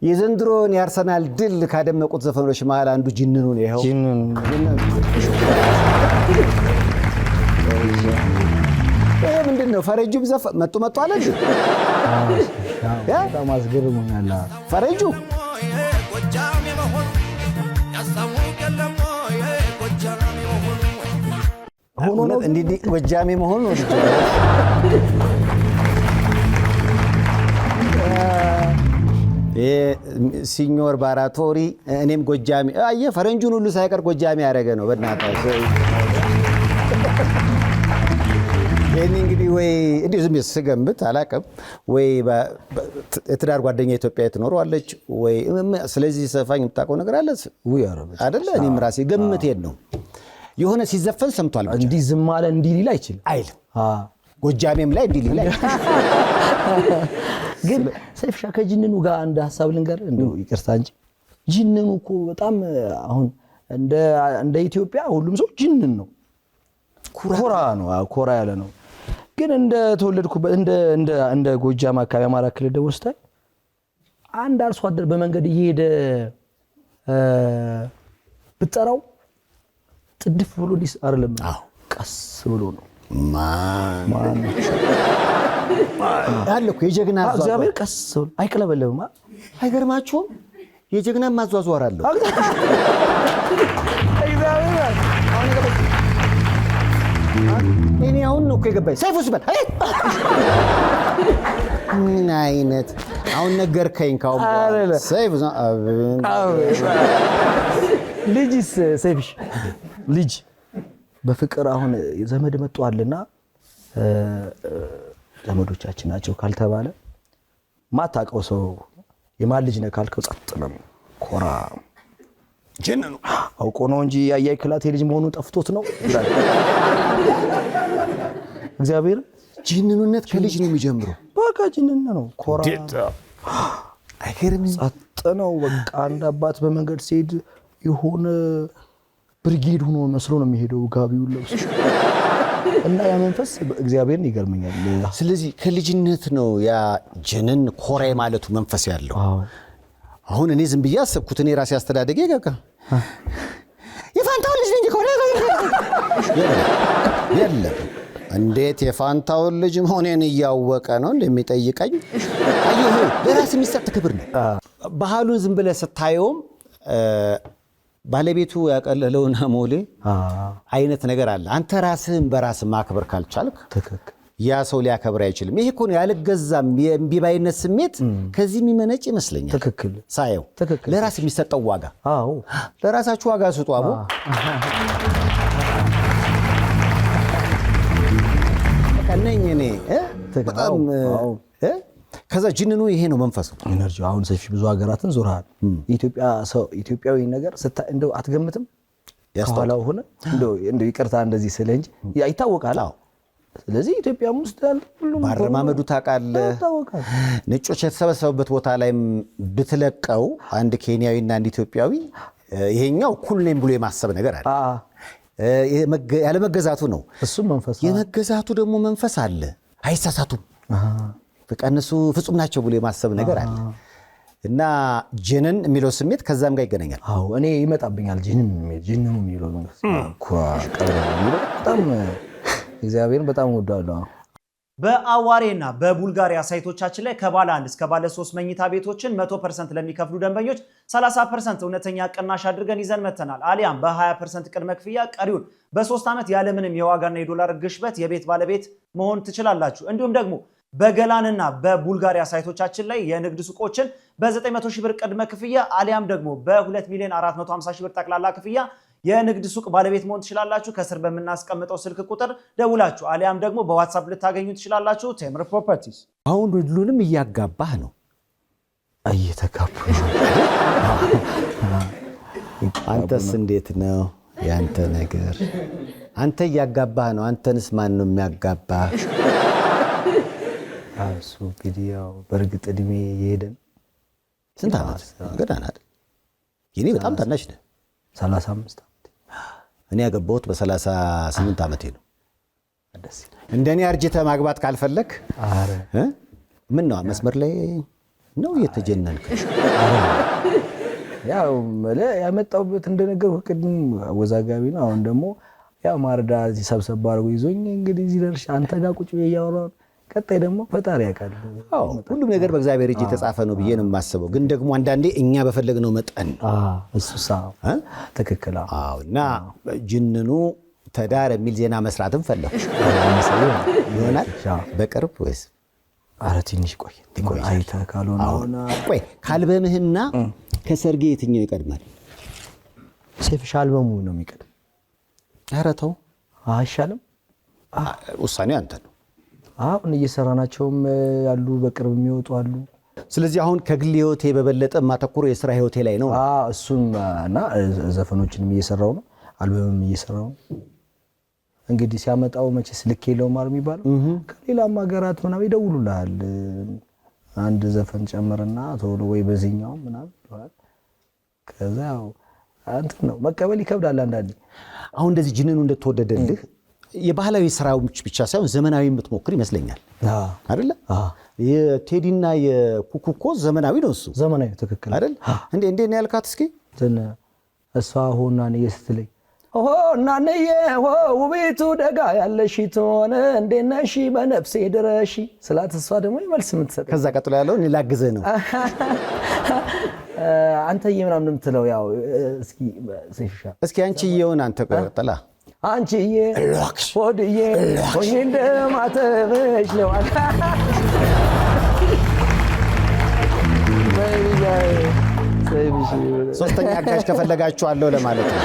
የዘንድሮን የአርሰናል ድል ካደመቁት ዘፈኖች መሃል አንዱ ጅንኑ ነው ይሄው ይሄ ምንድነው ፈረጁም ዘፈ መጡ አለ ያ ማስገርሙኛል ፈረጁ ጎጃም የመሆኑ ያስታውቅ የለም ወይ ጎጃም የመሆኑ ሆኖ ነው እንዴ ጎጃም የመሆኑ ነው ሲኞር ባራቶሪ እኔም ጎጃሚ አየ ፈረንጁን ሁሉ ሳይቀር ጎጃሚ ያረገ ነው በእናታው የኔ እንግዲህ ወይ እንዴ ዝም ስገምት አላቀም ወይ በትዳር ጓደኛ ኢትዮጵያ ትኖራለች ወይ ስለዚህ ሰፋኝ የምታውቀው ነገር አለ ወይ አረበ አይደለ እኔም ራሴ ገምቴን ነው የሆነ ሲዘፈን ሰምቷል ብቻ እንዲ ዝም አለ እንዲ ሊል አይችል ጎጃሜም ላይ እንዲ ሊል ግን ሰይፍሻ ከጅንኑ ጋር አንድ ሐሳብ ልንገር እንደው ይቅርታ እንጂ ጅንኑ እኮ በጣም አሁን እንደ ኢትዮጵያ ሁሉም ሰው ጅንን ነው ኮራ ነው ኮራ ያለ ነው ግን እንደ ተወለድኩበት እንደ ጎጃም አካባቢ አማራ ክልል ደግሞ ስታይ አንድ አርሶ አደር በመንገድ እየሄደ ብጠራው ጥድፍ ብሎ ዲስ አይደለም ቀስ ብሎ ነው ማን ያለኩ የጀግና እግዚአብሔር ቀስ ብሎ አይቀለበለብማ አይገርማችሁም የጀግና ማዟዟር አለው እግዚአብሔር እኔ አሁን ነው እኮ የገባኝ ሰይፉ ሲባል ምን አይነት አሁን ነገርከኝ ካው ሰይፉ ልጅስ ሰይፍሽ ልጅ በፍቅር አሁን ዘመድ መጥቷልና ዘመዶቻችን ናቸው ካልተባለ ማታቀው ሰው የማን ልጅ ነህ ካልከው ጸጥ ነው ኮራ ጀነኑ አውቆ ነው እንጂ ያያይ ክላቴ ልጅ መሆኑ ጠፍቶት ነው እግዚአብሔር ጅንኑነት ከልጅ ነው የሚጀምረው በቃ ጅንን ነው ኮራ አይገርም ጸጥ ነው በቃ አንድ አባት በመንገድ ሲሄድ የሆነ ብርጌድ ሆኖ መስሎ ነው የሚሄደው ጋቢውን ለብሶ እና ያ መንፈስ እግዚአብሔርን ይገርመኛል ስለዚህ ከልጅነት ነው ያ ጅንን ኮራ ማለቱ መንፈስ ያለው አሁን እኔ ዝም ብዬ አሰብኩት እኔ ራሴ አስተዳደጌ ጋጋ የፋንታው ልጅ ነኝ ኮራ የለም እንዴት የፋንታው ልጅ መሆኔን እያወቀ ነው እንደሚጠይቀኝ አየህ ለራስ የሚሰጥ ክብር ነው ባህሉን ዝም ብለህ ስታየውም ባለቤቱ ያቀለለውና ሞሌ አይነት ነገር አለ አንተ ራስህን በራስ ማክበር ካልቻልክ ተከክ ያ ሰው ሊያከብር አይችልም ይሄ እኮ ነው ያልገዛም የእምቢባይነት ስሜት ከዚህ የሚመነጭ ይመስለኛል ተከክል ሳየው ለራስ የሚሰጠው ዋጋ አዎ ለራሳችሁ ዋጋ ስጡ አቦ ከነኝ እኔ በጣም ከዛ ጅንኑ ይሄ ነው መንፈሱ ኢነርጂ አሁን ሰፊ ብዙ ሀገራትን ዞርሃል ኢትዮጵያ ሰው ኢትዮጵያዊ ነገር እንደው አትገምትም ያስተዋለው ሆነ እንደው ይቅርታ እንደዚህ ስለንጂ ይታወቃል ስለዚህ ኢትዮጵያም ውስጥ ያለ ሁሉም ባረማመዱ ታውቃለህ ነጮች የተሰበሰቡበት ቦታ ላይ ብትለቀው አንድ ኬንያዊና አንድ ኢትዮጵያዊ ይሄኛው እኩል ነኝ ብሎ የማሰብ ነገር አለ። ያለ መገዛቱ ነው። እሱም መንፈስ የመገዛቱ ደግሞ መንፈስ አለ። አይሳሳቱም፣ በቃ እነሱ ፍጹም ናቸው ብሎ የማሰብ ነገር አለ እና ጅንን የሚለው ስሜት ከዛም ጋር ይገናኛል። አዎ እኔ ይመጣብኛል ጅንን የሚለው መንፈስ በጣም እግዚአብሔርን በጣም ወዳለሁ። በአዋሬና በቡልጋሪያ ሳይቶቻችን ላይ ከባለ 1 እስከ ባለ 3 መኝታ ቤቶችን 100% ለሚከፍሉ ደንበኞች 30% እውነተኛ ቅናሽ አድርገን ይዘን መተናል። አሊያም በ20% ቅድመ ክፍያ ቀሪውን በ3 ዓመት ያለምንም የዋጋና የዶላር ግሽበት የቤት ባለቤት መሆን ትችላላችሁ። እንዲሁም ደግሞ በገላንና በቡልጋሪያ ሳይቶቻችን ላይ የንግድ ሱቆችን በ900 ሺህ ብር ቅድመ ክፍያ አሊያም ደግሞ በ2 ሚሊዮን 450 ሺህ ብር ጠቅላላ ክፍያ የንግድ ሱቅ ባለቤት መሆን ትችላላችሁ። ከስር በመናስቀምጠው ስልክ ቁጥር ደውላችሁ አሊያም ደግሞ በዋትስአፕ ልታገኙ ትችላላችሁ። ቴምር ፕሮፐርቲስ። አሁን ሁሉንም እያጋባህ ነው። እየተጋቡ አንተስ እንዴት ነው ያንተ ነገር? አንተ እያጋባህ ነው። አንተንስ ማን ነው የሚያጋባህ? እሱ እንግዲህ ያው በእርግጥ እድሜ የሄደን ስንት ዓመት ገና አይደል? የኔ በጣም ታናሽ ነህ። 35 ዓመት። እኔ ያገባሁት በ38 ዓመቴ ነው። እንደኔ አርጅተ ማግባት ካልፈለክ ምን ነው መስመር ላይ ነው እየተጀነንክ? ያው ያመጣሁበት እንደነገርኩህ ቅድም አወዛጋቢ ነው። አሁን ደግሞ ያው ማርዳ እዚህ ሰብሰብ አድርጎ ይዞኝ እንግዲህ እዚህ ደርሼ አንተ ጋር ቁጭ ብዬ እያወራሁ ቀጣይ ደግሞ ፈጣሪ ያውቃል። አዎ ሁሉም ነገር በእግዚአብሔር እጅ የተጻፈ ነው ብዬ ነው የማስበው። ግን ደግሞ አንዳንዴ እኛ በፈለግነው መጠን እሱሳ ትክክል። አዎ እና ጅንኑ ተዳር የሚል ዜና መስራትም ፈለኩ ይሆናል በቅርብ ወይስ? ኧረ ትንሽ ቆይ አይተህ ካልሆነ ቆይ ካልበምህና ከሰርጌ የትኛው ይቀድማል? ሴፍሻ አልበሙ ነው የሚቀድም። ኧረ ተው አይሻልም? ውሳኔው አንተ ነው። አሁን እየሰራናቸውም ያሉ በቅርብ የሚወጡ አሉ። ስለዚህ አሁን ከግል ህይወቴ በበለጠ ማተኩሮ የሥራ ህይወቴ ላይ ነው። እሱም እና ዘፈኖችንም እየሰራው ነው፣ አልበምም እየሰራው ነው። እንግዲህ ሲያመጣው መቼስ ልክ የለውም ማለት የሚባለው ከሌላም ሀገራት ምናምን ይደውሉልሃል። አንድ ዘፈን ጨምርና ቶሎ ወይ በዚህኛው ምናምን ይላል። ከዛ ያው እንትን ነው መቀበል ይከብዳል አንዳንዴ። አሁን እንደዚህ ጅንኑ እንደተወደደልህ የባህላዊ ስራዎች ብቻ ሳይሆን ዘመናዊ የምትሞክር ይመስለኛል አይደል? የቴዲና የኩኩኮ ዘመናዊ ነው እሱ ዘመናዊ ትክክል አይደል? እንዴ ነው ያልካት? እስኪ እሷ ሆና ነው ስትለኝ ኦ እናንዬ ኦ ውቢቱ ደጋ ያለሽ ትሆነ እንዴት ነሽ በነፍሴ ድረሽ ስላት እሷ ደግሞ መልስ የምትሰጥ ከዛ ቀጥሎ ያለው እኔ ላግዝህ ነው አንተዬ ምናምን የምትለው ያው እስኪ አንቺዬውን አንተ ቀጥላ አንቺዬ ሆድዬ ሆኜ እንደማተበሽ ነው ሶስተኛ አጋዥ ከፈለጋችኋለሁ ለማለት ነው።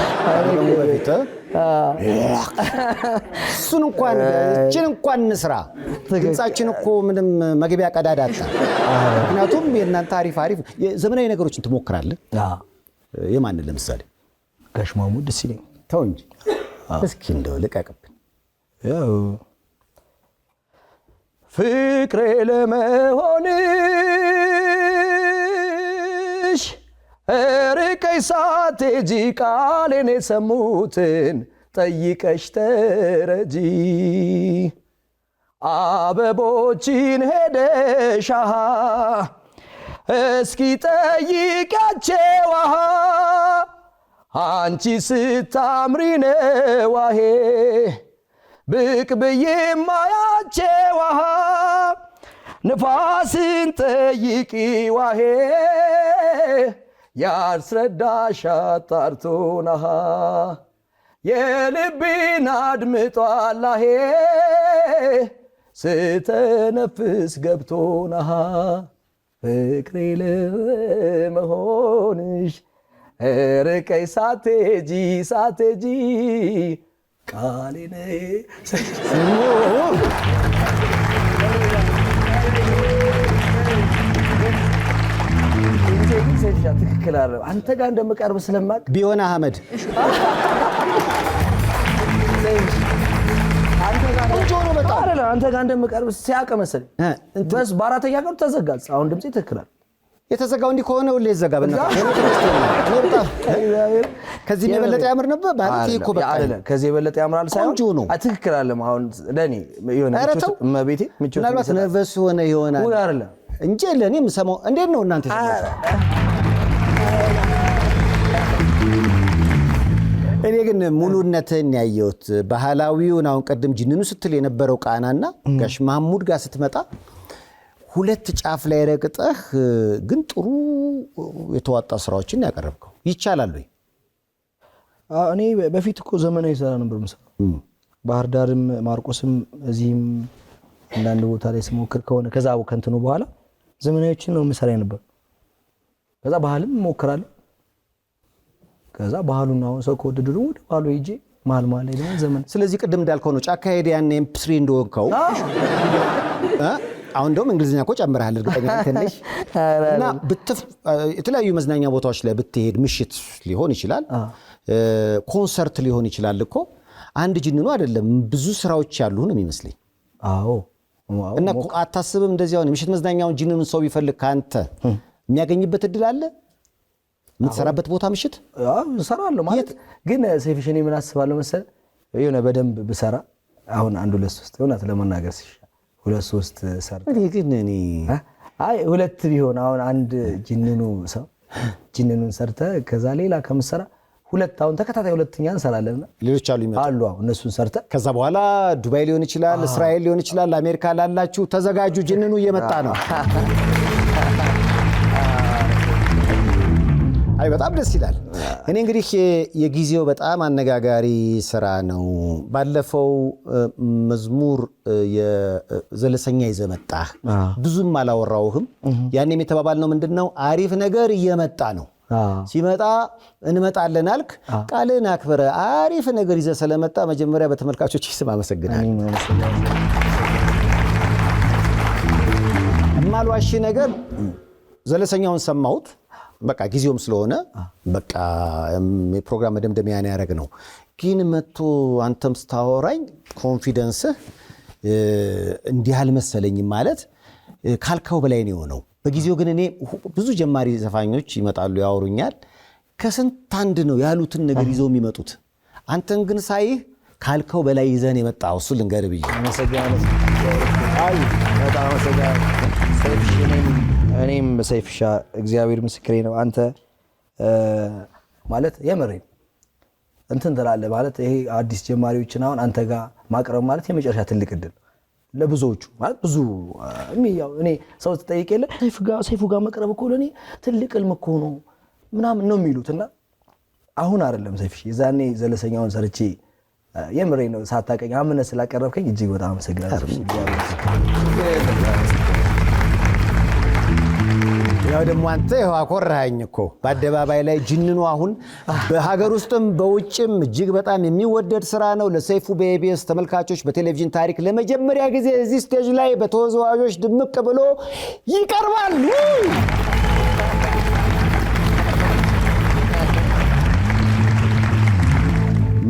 ደግሞ በፊት እሱን እንኳን እንስራ። ድምጻችን እኮ ምንም መግቢያ ቀዳዳ አጣ። ምክንያቱም የእናንተ አሪፍ ዘመናዊ ነገሮችን ትሞክራለህ። የማንን ለምሳሌ ጋሽ ማሙድ ደስ ይለኝ። ተው እንጂ እስኪ እንደው ልቀቅብን። ያው ፍቅሬ ለመሆንሽ ርቀሽ ሳትሄጂ ቃሌን የሰሙትን ጠይቀሽ ተረጂ አበቦችን ሄደሽ እስኪ ጠይቂያቸው አንቺ ስታምሪ ነው ብቅ ብዬ ማያቸው ንፋስን ጠይቂ ያስረዳሽ አጣርቶና የልቤን አድምጧል ስተነፍስ ገብቶና ፍቅሬ ለመሆንሽ ርቀይ ሳትሄጂ ቃሌን ትክክል አይደለም። አንተ ጋር እንደምቀርብ ስለማቅ ቢሆን አህመድ አንተ ጋር እንደምቀርብ ሲያውቅ መሰለኝ። በስ በአራተኛ ቀን ተዘጋል። አሁን ድምጼ ትክክል አይደል? የተዘጋው እንዲህ ከሆነ ሁሌ ይዘጋ በእናትህ። ከዚህ የበለጠ ያምር ነበር ማለት ይሄ እኮ በቃ አይደለም። ከዚህ የበለጠ ያምራል ሳይሆን ቆንጆ ነው። ትክክል አይደለም። አሁን ለኔ የሆነ መቤቴ ምቾት ምናልባት ነርቨስ ሆነ ይሆናል ወይ አይደለም እንጂ ለኔ የምሰማው እንዴት ነው እናንተ እኔ ግን ሙሉነትን ያየሁት ባህላዊውን አሁን ቀደም ጅንኑ ስትል የነበረው ቃናና ጋሽ ማሙድ ጋር ስትመጣ ሁለት ጫፍ ላይ ረግጠህ ግን ጥሩ የተዋጣ ስራዎችን ያቀረብከው ይቻላል ወይ? እኔ በፊት እኮ ዘመናዊ ሰራ ነበር የምሰራው ባህር ዳርም ማርቆስም እዚህም አንዳንድ ቦታ ላይ ስሞክር ከሆነ ከዛ ከእንትኑ በኋላ ዘመናዊዎችን ነው የምሰራ ነበር። ከዛ ባህልም ሞክራለሁ። ከዛ ባህሉን አሁን ሰው ከወደዱ ወደ ባህሉ ሂጄ ማል ላይ ደግሞ ዘመን ስለዚህ ቅድም እንዳልከው ነው ጫካ ሄደ ያን ኤምፕ3 እንደወንከው አሁን ደግሞ እንግሊዝኛ እኮ ጨምረሃል እርግጠኛ ነኝ እና የተለያዩ መዝናኛ ቦታዎች ላይ ብትሄድ ምሽት ሊሆን ይችላል ኮንሰርት ሊሆን ይችላል እኮ አንድ ጅንኑ አይደለም ብዙ ስራዎች ያሉህ ነው የሚመስለኝ። አዎ እና አታስብም እንደዚህ አሁን ምሽት መዝናኛውን ጅንኑን ሰው ቢፈልግ ካንተ የሚያገኝበት እድል አለ የምትሰራበት ቦታ ምሽት? አዎ እሰራለሁ ማለት ግን ሰይፍሽኔ ምን አስባለሁ መሰለህ የሆነ በደንብ ብሰራ አሁን 1 2 3 ሆናት ለመናገር ሲሻ 2 3 ሰራ እኔ ግን እኔ አይ ሁለት ቢሆን አሁን አንድ ጅንኑ ሰው ጅንኑን ሰርተ ከዛ ሌላ ከምሰራ ሁለት አሁን ተከታታይ ሁለተኛ እንሰራለንና ሌሎች አሉ ይመጣሉ አሁን እነሱን ሰርተ ከዛ በኋላ ዱባይ ሊሆን ይችላል እስራኤል ሊሆን ይችላል አሜሪካ ላላችሁ ተዘጋጁ ጅንኑ እየመጣ ነው። አይ በጣም ደስ ይላል። እኔ እንግዲህ የጊዜው በጣም አነጋጋሪ ስራ ነው። ባለፈው መዝሙር የዘለሰኛ ይዘመጣ ብዙም አላወራውህም። ያኔም የተባባልነው ምንድነው አሪፍ ነገር እየመጣ ነው ሲመጣ እንመጣለን አልክ ቃልን አክብረ አሪፍ ነገር ይዘህ ስለመጣ መጀመሪያ በተመልካቾች ስም አመሰግናለሁ። ማልዋሽ ነገር ዘለሰኛውን ሰማሁት በቃ ጊዜውም ስለሆነ በቃ የፕሮግራም መደምደሚያ ያደረግ ነው። ግን መጥቶ አንተም ስታወራኝ ኮንፊደንስህ እንዲህ አልመሰለኝም ማለት ካልከው በላይ ነው የሆነው። በጊዜው ግን እኔ ብዙ ጀማሪ ዘፋኞች ይመጣሉ ያወሩኛል ከስንት አንድ ነው ያሉትን ነገር ይዘው የሚመጡት አንተን ግን ሳይህ ካልከው በላይ ይዘን የመጣው እሱ ልንገርህ ብዬ አመሰግናለሁ። አይ በጣም አመሰግናለሁ ሰይፍሽኔ እኔም በሰይፍሻ እግዚአብሔር ምስክሬ ነው። አንተ ማለት የምሬን እንትን ትላለህ ማለት ይሄ አዲስ ጀማሪዎችን አሁን አንተ ጋር ማቅረብ ማለት የመጨረሻ ትልቅ እድል ለብዙዎቹ ማለት ብዙ የሚያው እኔ ሰው ተጠይቀ የለ ሰይፉ ጋር መቅረብ እኮ ለኔ ትልቅ ህልም እኮ ነው ምናምን ነው የሚሉትና አሁን አይደለም ሰይፍሽ የዛኔ ዘለሰኛውን ሰርቼ የምሬን ነው ሳታቀኝ አምነህ ስላቀረብከኝ እጅግ በጣም አመሰግናለሁ። ያው ደግሞ አንተ ይኸው አኮራኸኝ እኮ በአደባባይ ላይ ጅንኑ አሁን በሀገር ውስጥም በውጭም እጅግ በጣም የሚወደድ ስራ ነው። ለሰይፉ በኢቢኤስ ተመልካቾች በቴሌቪዥን ታሪክ ለመጀመሪያ ጊዜ እዚህ ስቴጅ ላይ በተወዛዋዦች ድምቅ ብሎ ይቀርባል።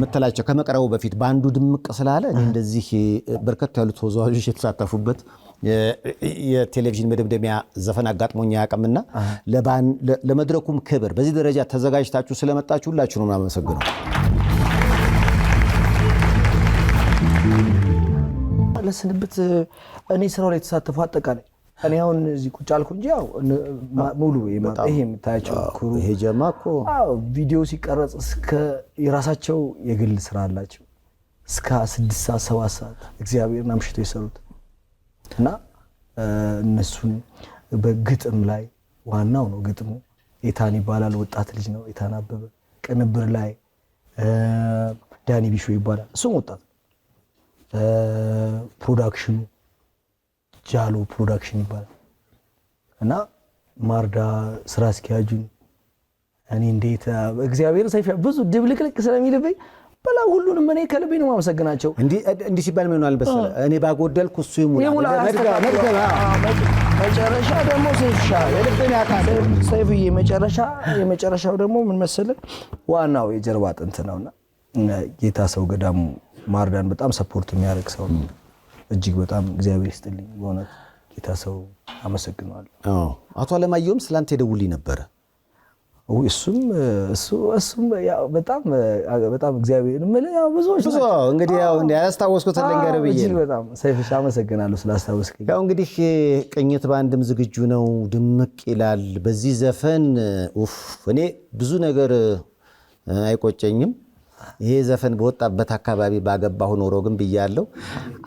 ምትላቸው ከመቅረቡ በፊት ባንዱ ድምቅ ስላለ እንደዚህ በርከት ያሉ ተወዛዋዦች የተሳተፉበት የቴሌቪዥን መደምደሚያ ዘፈን አጋጥሞኛ ያቀምና ለመድረኩም ክብር በዚህ ደረጃ ተዘጋጅታችሁ ስለመጣችሁ ሁላችሁ ነው ማመሰግነው። ለስንብት እኔ ስራው ላይ ተሳተፉ አጠቃላይ እኔ አሁን እዚህ ቁጭ አልኩ እንጂ ያው ሙሉ ይሄ የምታያቸው ኩሩ ይሄ ጀማኮ አዎ ቪዲዮ ሲቀረጽ እስከ የራሳቸው የግል ስራ አላቸው እስከ 6 ሰዓት 7 ሰዓት እግዚአብሔርን አምሽተው ይሰሩት እና እነሱን በግጥም ላይ ዋናው ነው ግጥሙ ኤታን ይባላል ወጣት ልጅ ነው ኤታን አበበ ቅንብር ላይ ዳኒ ቢሾ ይባላል እሱም ወጣት ፕሮዳክሽኑ ጃሎ ፕሮዳክሽን ይባላል እና ማርዳ ስራ አስኪያጁን እኔ እንዴት እግዚአብሔር ሰይፍ ብዙ ድብልቅልቅ ስለሚልብኝ በላ ሁሉንም እኔ ከልቤ ነው ማመሰግናቸው። እንዲህ ሲባል ምን ሆናል በሰለ እኔ ባጎደልኩ እሱ ይሙላ መጨረሻ ደግሞ ሰይፍሻ የልቤን ያካል ሰይፍዬ የመጨረሻው ደግሞ ምን መሰለ ዋናው የጀርባ አጥንት ነውና ጌታ ሰው ገዳሙ ማርዳን በጣም ሰፖርት የሚያደርግ ሰው ነው። እጅግ በጣም እግዚአብሔር ይስጥልኝ በእውነት ጌታ ሰው አመሰግናለሁ። አቶ አለማየሁም ስላንተ ይደውልኝ ነበረ። እሱም ያው በጣም እግዚአብሔር ማለት ያው ብዙዎች እንግዲህ ያው ያስታወስኩት ልንገርህ ብዬ በጣም ሰይፍሽ አመሰግናለሁ ስላስታወስከኝ። ያው እንግዲህ ቅኝት ባንድም ዝግጁ ነው፣ ድምቅ ይላል በዚህ ዘፈን። እኔ ብዙ ነገር አይቆጨኝም። ይሄ ዘፈን በወጣበት አካባቢ ባገባሁ ኖሮ ግን ብያለሁ።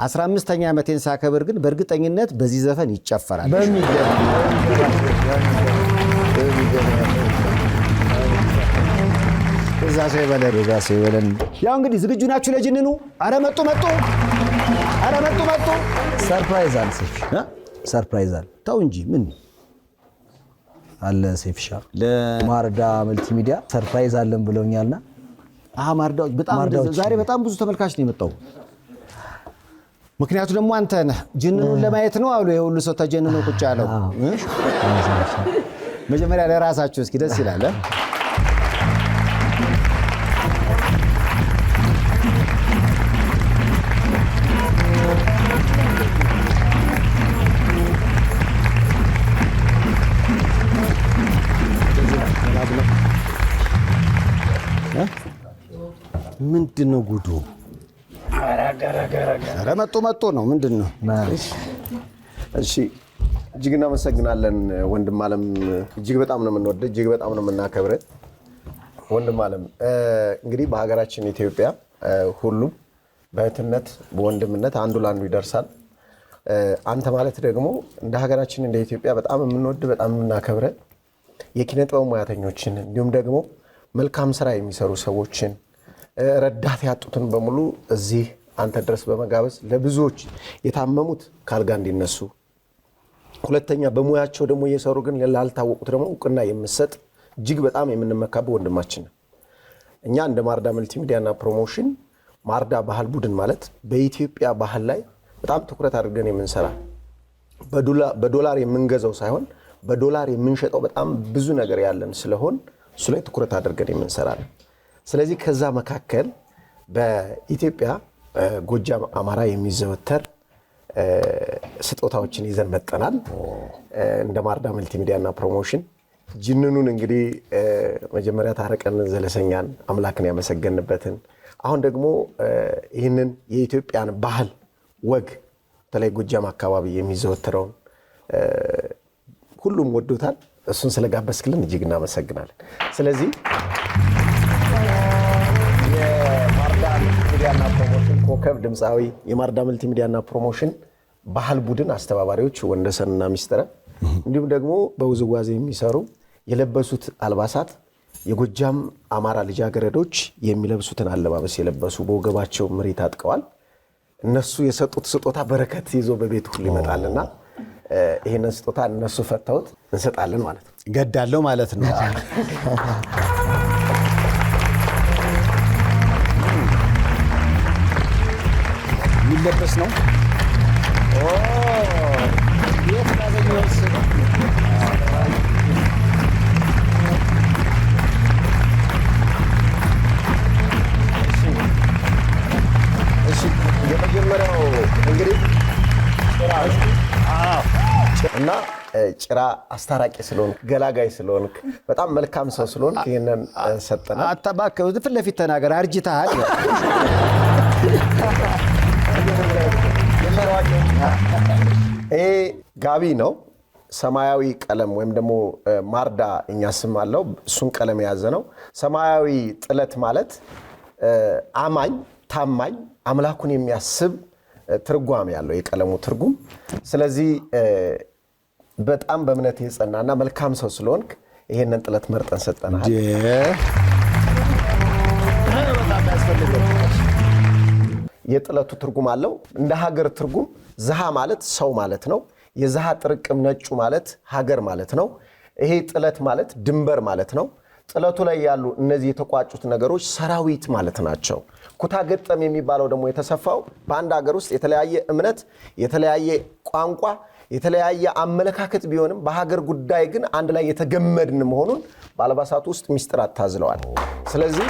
15ኛ ዓመቴን ሳከብር ግን በእርግጠኝነት በዚህ ዘፈን ይጨፈራል። እዛ ሰው ይበለን። ያው እንግዲህ ዝግጁ ናችሁ ለጅንኑ? አረ መጡ። ሰርፕራይዝ አለ ሰይፍ፣ ሰርፕራይዝ አለ። ተው እንጂ ምን አለ ሰይፍሻ? ለማርዳ መልቲሚዲያ ሰርፕራይዝ አለን ብለውኛልና ማርዳዎች በጣም ዛሬ በጣም ብዙ ተመልካች ነው የመጣው። ምክንያቱ ደግሞ አንተ ነህ። ጅንኑን ለማየት ነው አሉ የሁሉ ሰው ተጀንኖ ቁጭ ያለው። መጀመሪያ ለራሳችሁ እስኪ ደስ ይላል። ምንድነው ጉዱ? ኧረ መጡ ነው። ምንድነው? እሺ እጅግ እናመሰግናለን ወንድም ዓለም። እጅግ በጣም ነው የምንወደው፣ እጅግ በጣም ነው የምናከብረው ወንድም ዓለም። እንግዲህ በሀገራችን ኢትዮጵያ ሁሉም በእህትነት በወንድምነት አንዱ ለአንዱ ይደርሳል። አንተ ማለት ደግሞ እንደ ሀገራችን እንደ ኢትዮጵያ በጣም የምንወድ በጣም የምናከብረው የኪነ ጥበብ ሙያተኞችን እንዲሁም ደግሞ መልካም ስራ የሚሰሩ ሰዎችን ረዳት ያጡትን በሙሉ እዚህ አንተ ድረስ በመጋበዝ ለብዙዎች የታመሙት ካልጋ እንዲነሱ፣ ሁለተኛ በሙያቸው ደግሞ እየሰሩ ግን ላልታወቁት ደግሞ እውቅና የምሰጥ እጅግ በጣም የምንመካበው ወንድማችን ነው። እኛ እንደ ማርዳ መልቲሚዲያና ፕሮሞሽን ማርዳ ባህል ቡድን ማለት በኢትዮጵያ ባህል ላይ በጣም ትኩረት አድርገን የምንሰራ በዶላር የምንገዛው ሳይሆን በዶላር የምንሸጠው በጣም ብዙ ነገር ያለን ስለሆን እሱ ላይ ትኩረት አድርገን የምንሰራ ነው። ስለዚህ ከዛ መካከል በኢትዮጵያ ጎጃም አማራ የሚዘወተር ስጦታዎችን ይዘን መጠናል። እንደ ማርዳ መልቲሚዲያና ፕሮሞሽን ጅንኑን እንግዲህ መጀመሪያ ታረቀን ዘለሰኛን አምላክን ያመሰገንበትን፣ አሁን ደግሞ ይህንን የኢትዮጵያን ባህል ወግ በተለይ ጎጃም አካባቢ የሚዘወተረውን ሁሉም ወዶታል። እሱን ስለጋበስክልን እጅግ እናመሰግናለን። ስለዚህ የማርዳ መልቲሚዲያና ፕሮሞሽን ኮከብ ድምፃዊ የማርዳ መልቲሚዲያና ፕሮሞሽን ባህል ቡድን አስተባባሪዎች ወንደሰንና ሚስጥረ እንዲሁም ደግሞ በውዝዋዜ የሚሰሩ የለበሱት አልባሳት የጎጃም አማራ ልጃገረዶች የሚለብሱትን አለባበስ የለበሱ በወገባቸው ምሪት አጥቀዋል። እነሱ የሰጡት ስጦታ በረከት ይዞ በቤት ሁሉ ይመጣልና ይሄንን ስጦታ እነሱ ፈተውት እንሰጣለን ማለት ነው። ገዳለው ማለት ነው። የሚለበስ ነው። የመጀመሪያው እንግዲህ እና ጭራ አስታራቂ ስለሆንክ ገላጋይ ስለሆንክ በጣም መልካም ሰው ስለሆንክ ይሄንን ሰጠናል። አታባከው ፊት ለፊት ተናገር። አርጅተሃል። ይሄ ጋቢ ነው። ሰማያዊ ቀለም ወይም ደግሞ ማርዳ እኛ ስም አለው። እሱን ቀለም የያዘ ነው። ሰማያዊ ጥለት ማለት አማኝ፣ ታማኝ፣ አምላኩን የሚያስብ ትርጓሜ ያለው የቀለሙ ትርጉም። ስለዚህ በጣም በእምነት የጸናና መልካም ሰው ስለሆንክ ይሄንን ጥለት መርጠን ሰጠናል። የጥለቱ ትርጉም አለው። እንደ ሀገር ትርጉም ዘሃ ማለት ሰው ማለት ነው። የዘሃ ጥርቅም ነጩ ማለት ሀገር ማለት ነው። ይሄ ጥለት ማለት ድንበር ማለት ነው። ጥለቱ ላይ ያሉ እነዚህ የተቋጩት ነገሮች ሰራዊት ማለት ናቸው። ኩታ ገጠም የሚባለው ደግሞ የተሰፋው በአንድ ሀገር ውስጥ የተለያየ እምነት፣ የተለያየ ቋንቋ፣ የተለያየ አመለካከት ቢሆንም በሀገር ጉዳይ ግን አንድ ላይ የተገመድን መሆኑን በአልባሳቱ ውስጥ ሚስጥራት ታዝለዋል። ስለዚህ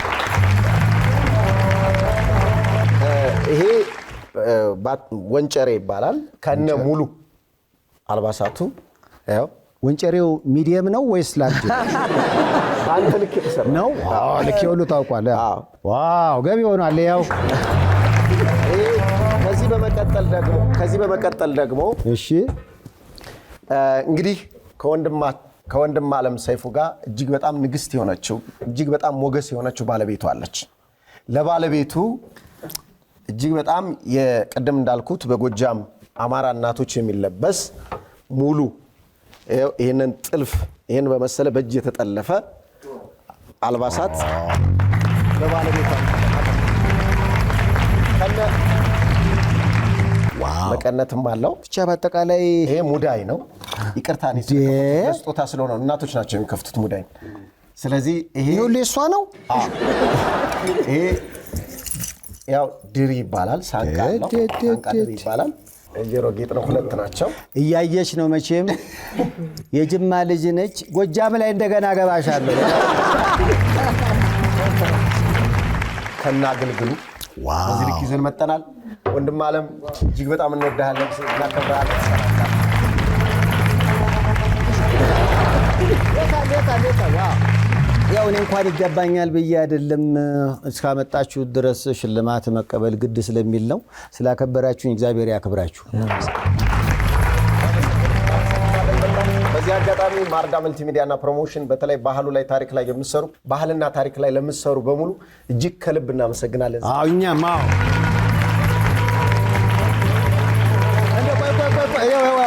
ይሄ ወንጨሬ ይባላል። ከነ ሙሉ አልባሳቱ ያው ወንጨሬው ሚዲየም ነው ወይስ ላርጅ አንተ ልክ የተሰራ ነው? አዎ ልክ ሁሉ ታውቋል። ዋው ገቢ ሆኗል። ያው ከዚህ በመቀጠል ደግሞ እሺ እንግዲህ ከወንድም ዓለም ሰይፉ ጋር እጅግ በጣም ንግስት የሆነችው እጅግ በጣም ሞገስ የሆነችው ባለቤቱ አለች። ለባለቤቱ እጅግ በጣም የቀደም እንዳልኩት በጎጃም አማራ እናቶች የሚለበስ ሙሉ ይሄንን ጥልፍ ይሄን በመሰለ በእጅ የተጠለፈ አልባሳት ለባለቤቷ መቀነትም አለው። ብቻ በአጠቃላይ ይሄ ሙዳይ ነው። ይቅርታ ነው ስጦታ ስለሆነ እናቶች ናቸው የሚከፍቱት ሙዳይ። ስለዚህ ይሄ ሁሉ እሷ ነው። ይሄ ያው ድሪ ይባላል። ሳንቃ ነው። ሳንቃ ድሪ ይባላል። ጆሮ ጌጥ ነው። ሁለት ናቸው። እያየች ነው መቼም የጅማ ልጅ ነች። ጎጃም ላይ እንደገና ገባሻለሁ ከና አገልግሉ እዚህ ልክ ይዘን መጠናል። ወንድም ዓለም እጅግ በጣም እንወዳለን፣ እናከብራለን። ያው እኔ እንኳን ይገባኛል ብዬ አይደለም እስካመጣችሁ ድረስ ሽልማት መቀበል ግድ ስለሚል ነው። ስላከበራችሁኝ እግዚአብሔር ያክብራችሁ። በዚህ አጋጣሚ ማርዳ መልቲሚዲያና ፕሮሞሽን በተለይ ባህሉ ላይ ታሪክ ላይ የምትሰሩ ባህልና ታሪክ ላይ ለምትሰሩ በሙሉ እጅግ ከልብ እናመሰግናለን። አዎ እኛም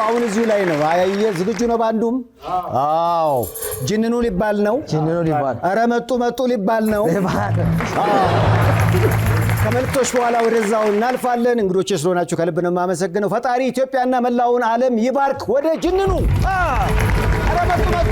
አሁን እዚሁ ላይ ነው። አያየ ዝግጁ ነው ባንዱም። አዎ ጅንኑ ሊባል ነው። ኧረ መጡ ሊባል ነው። ከመልእክቶች በኋላ ወደዛው እናልፋለን። እንግዶቼ ስለሆናችሁ ከልብ ነው የማመሰግነው። ፈጣሪ ኢትዮጵያና መላውን ዓለም ይባርክ። ወደ ጅንኑ ኧረ መጡ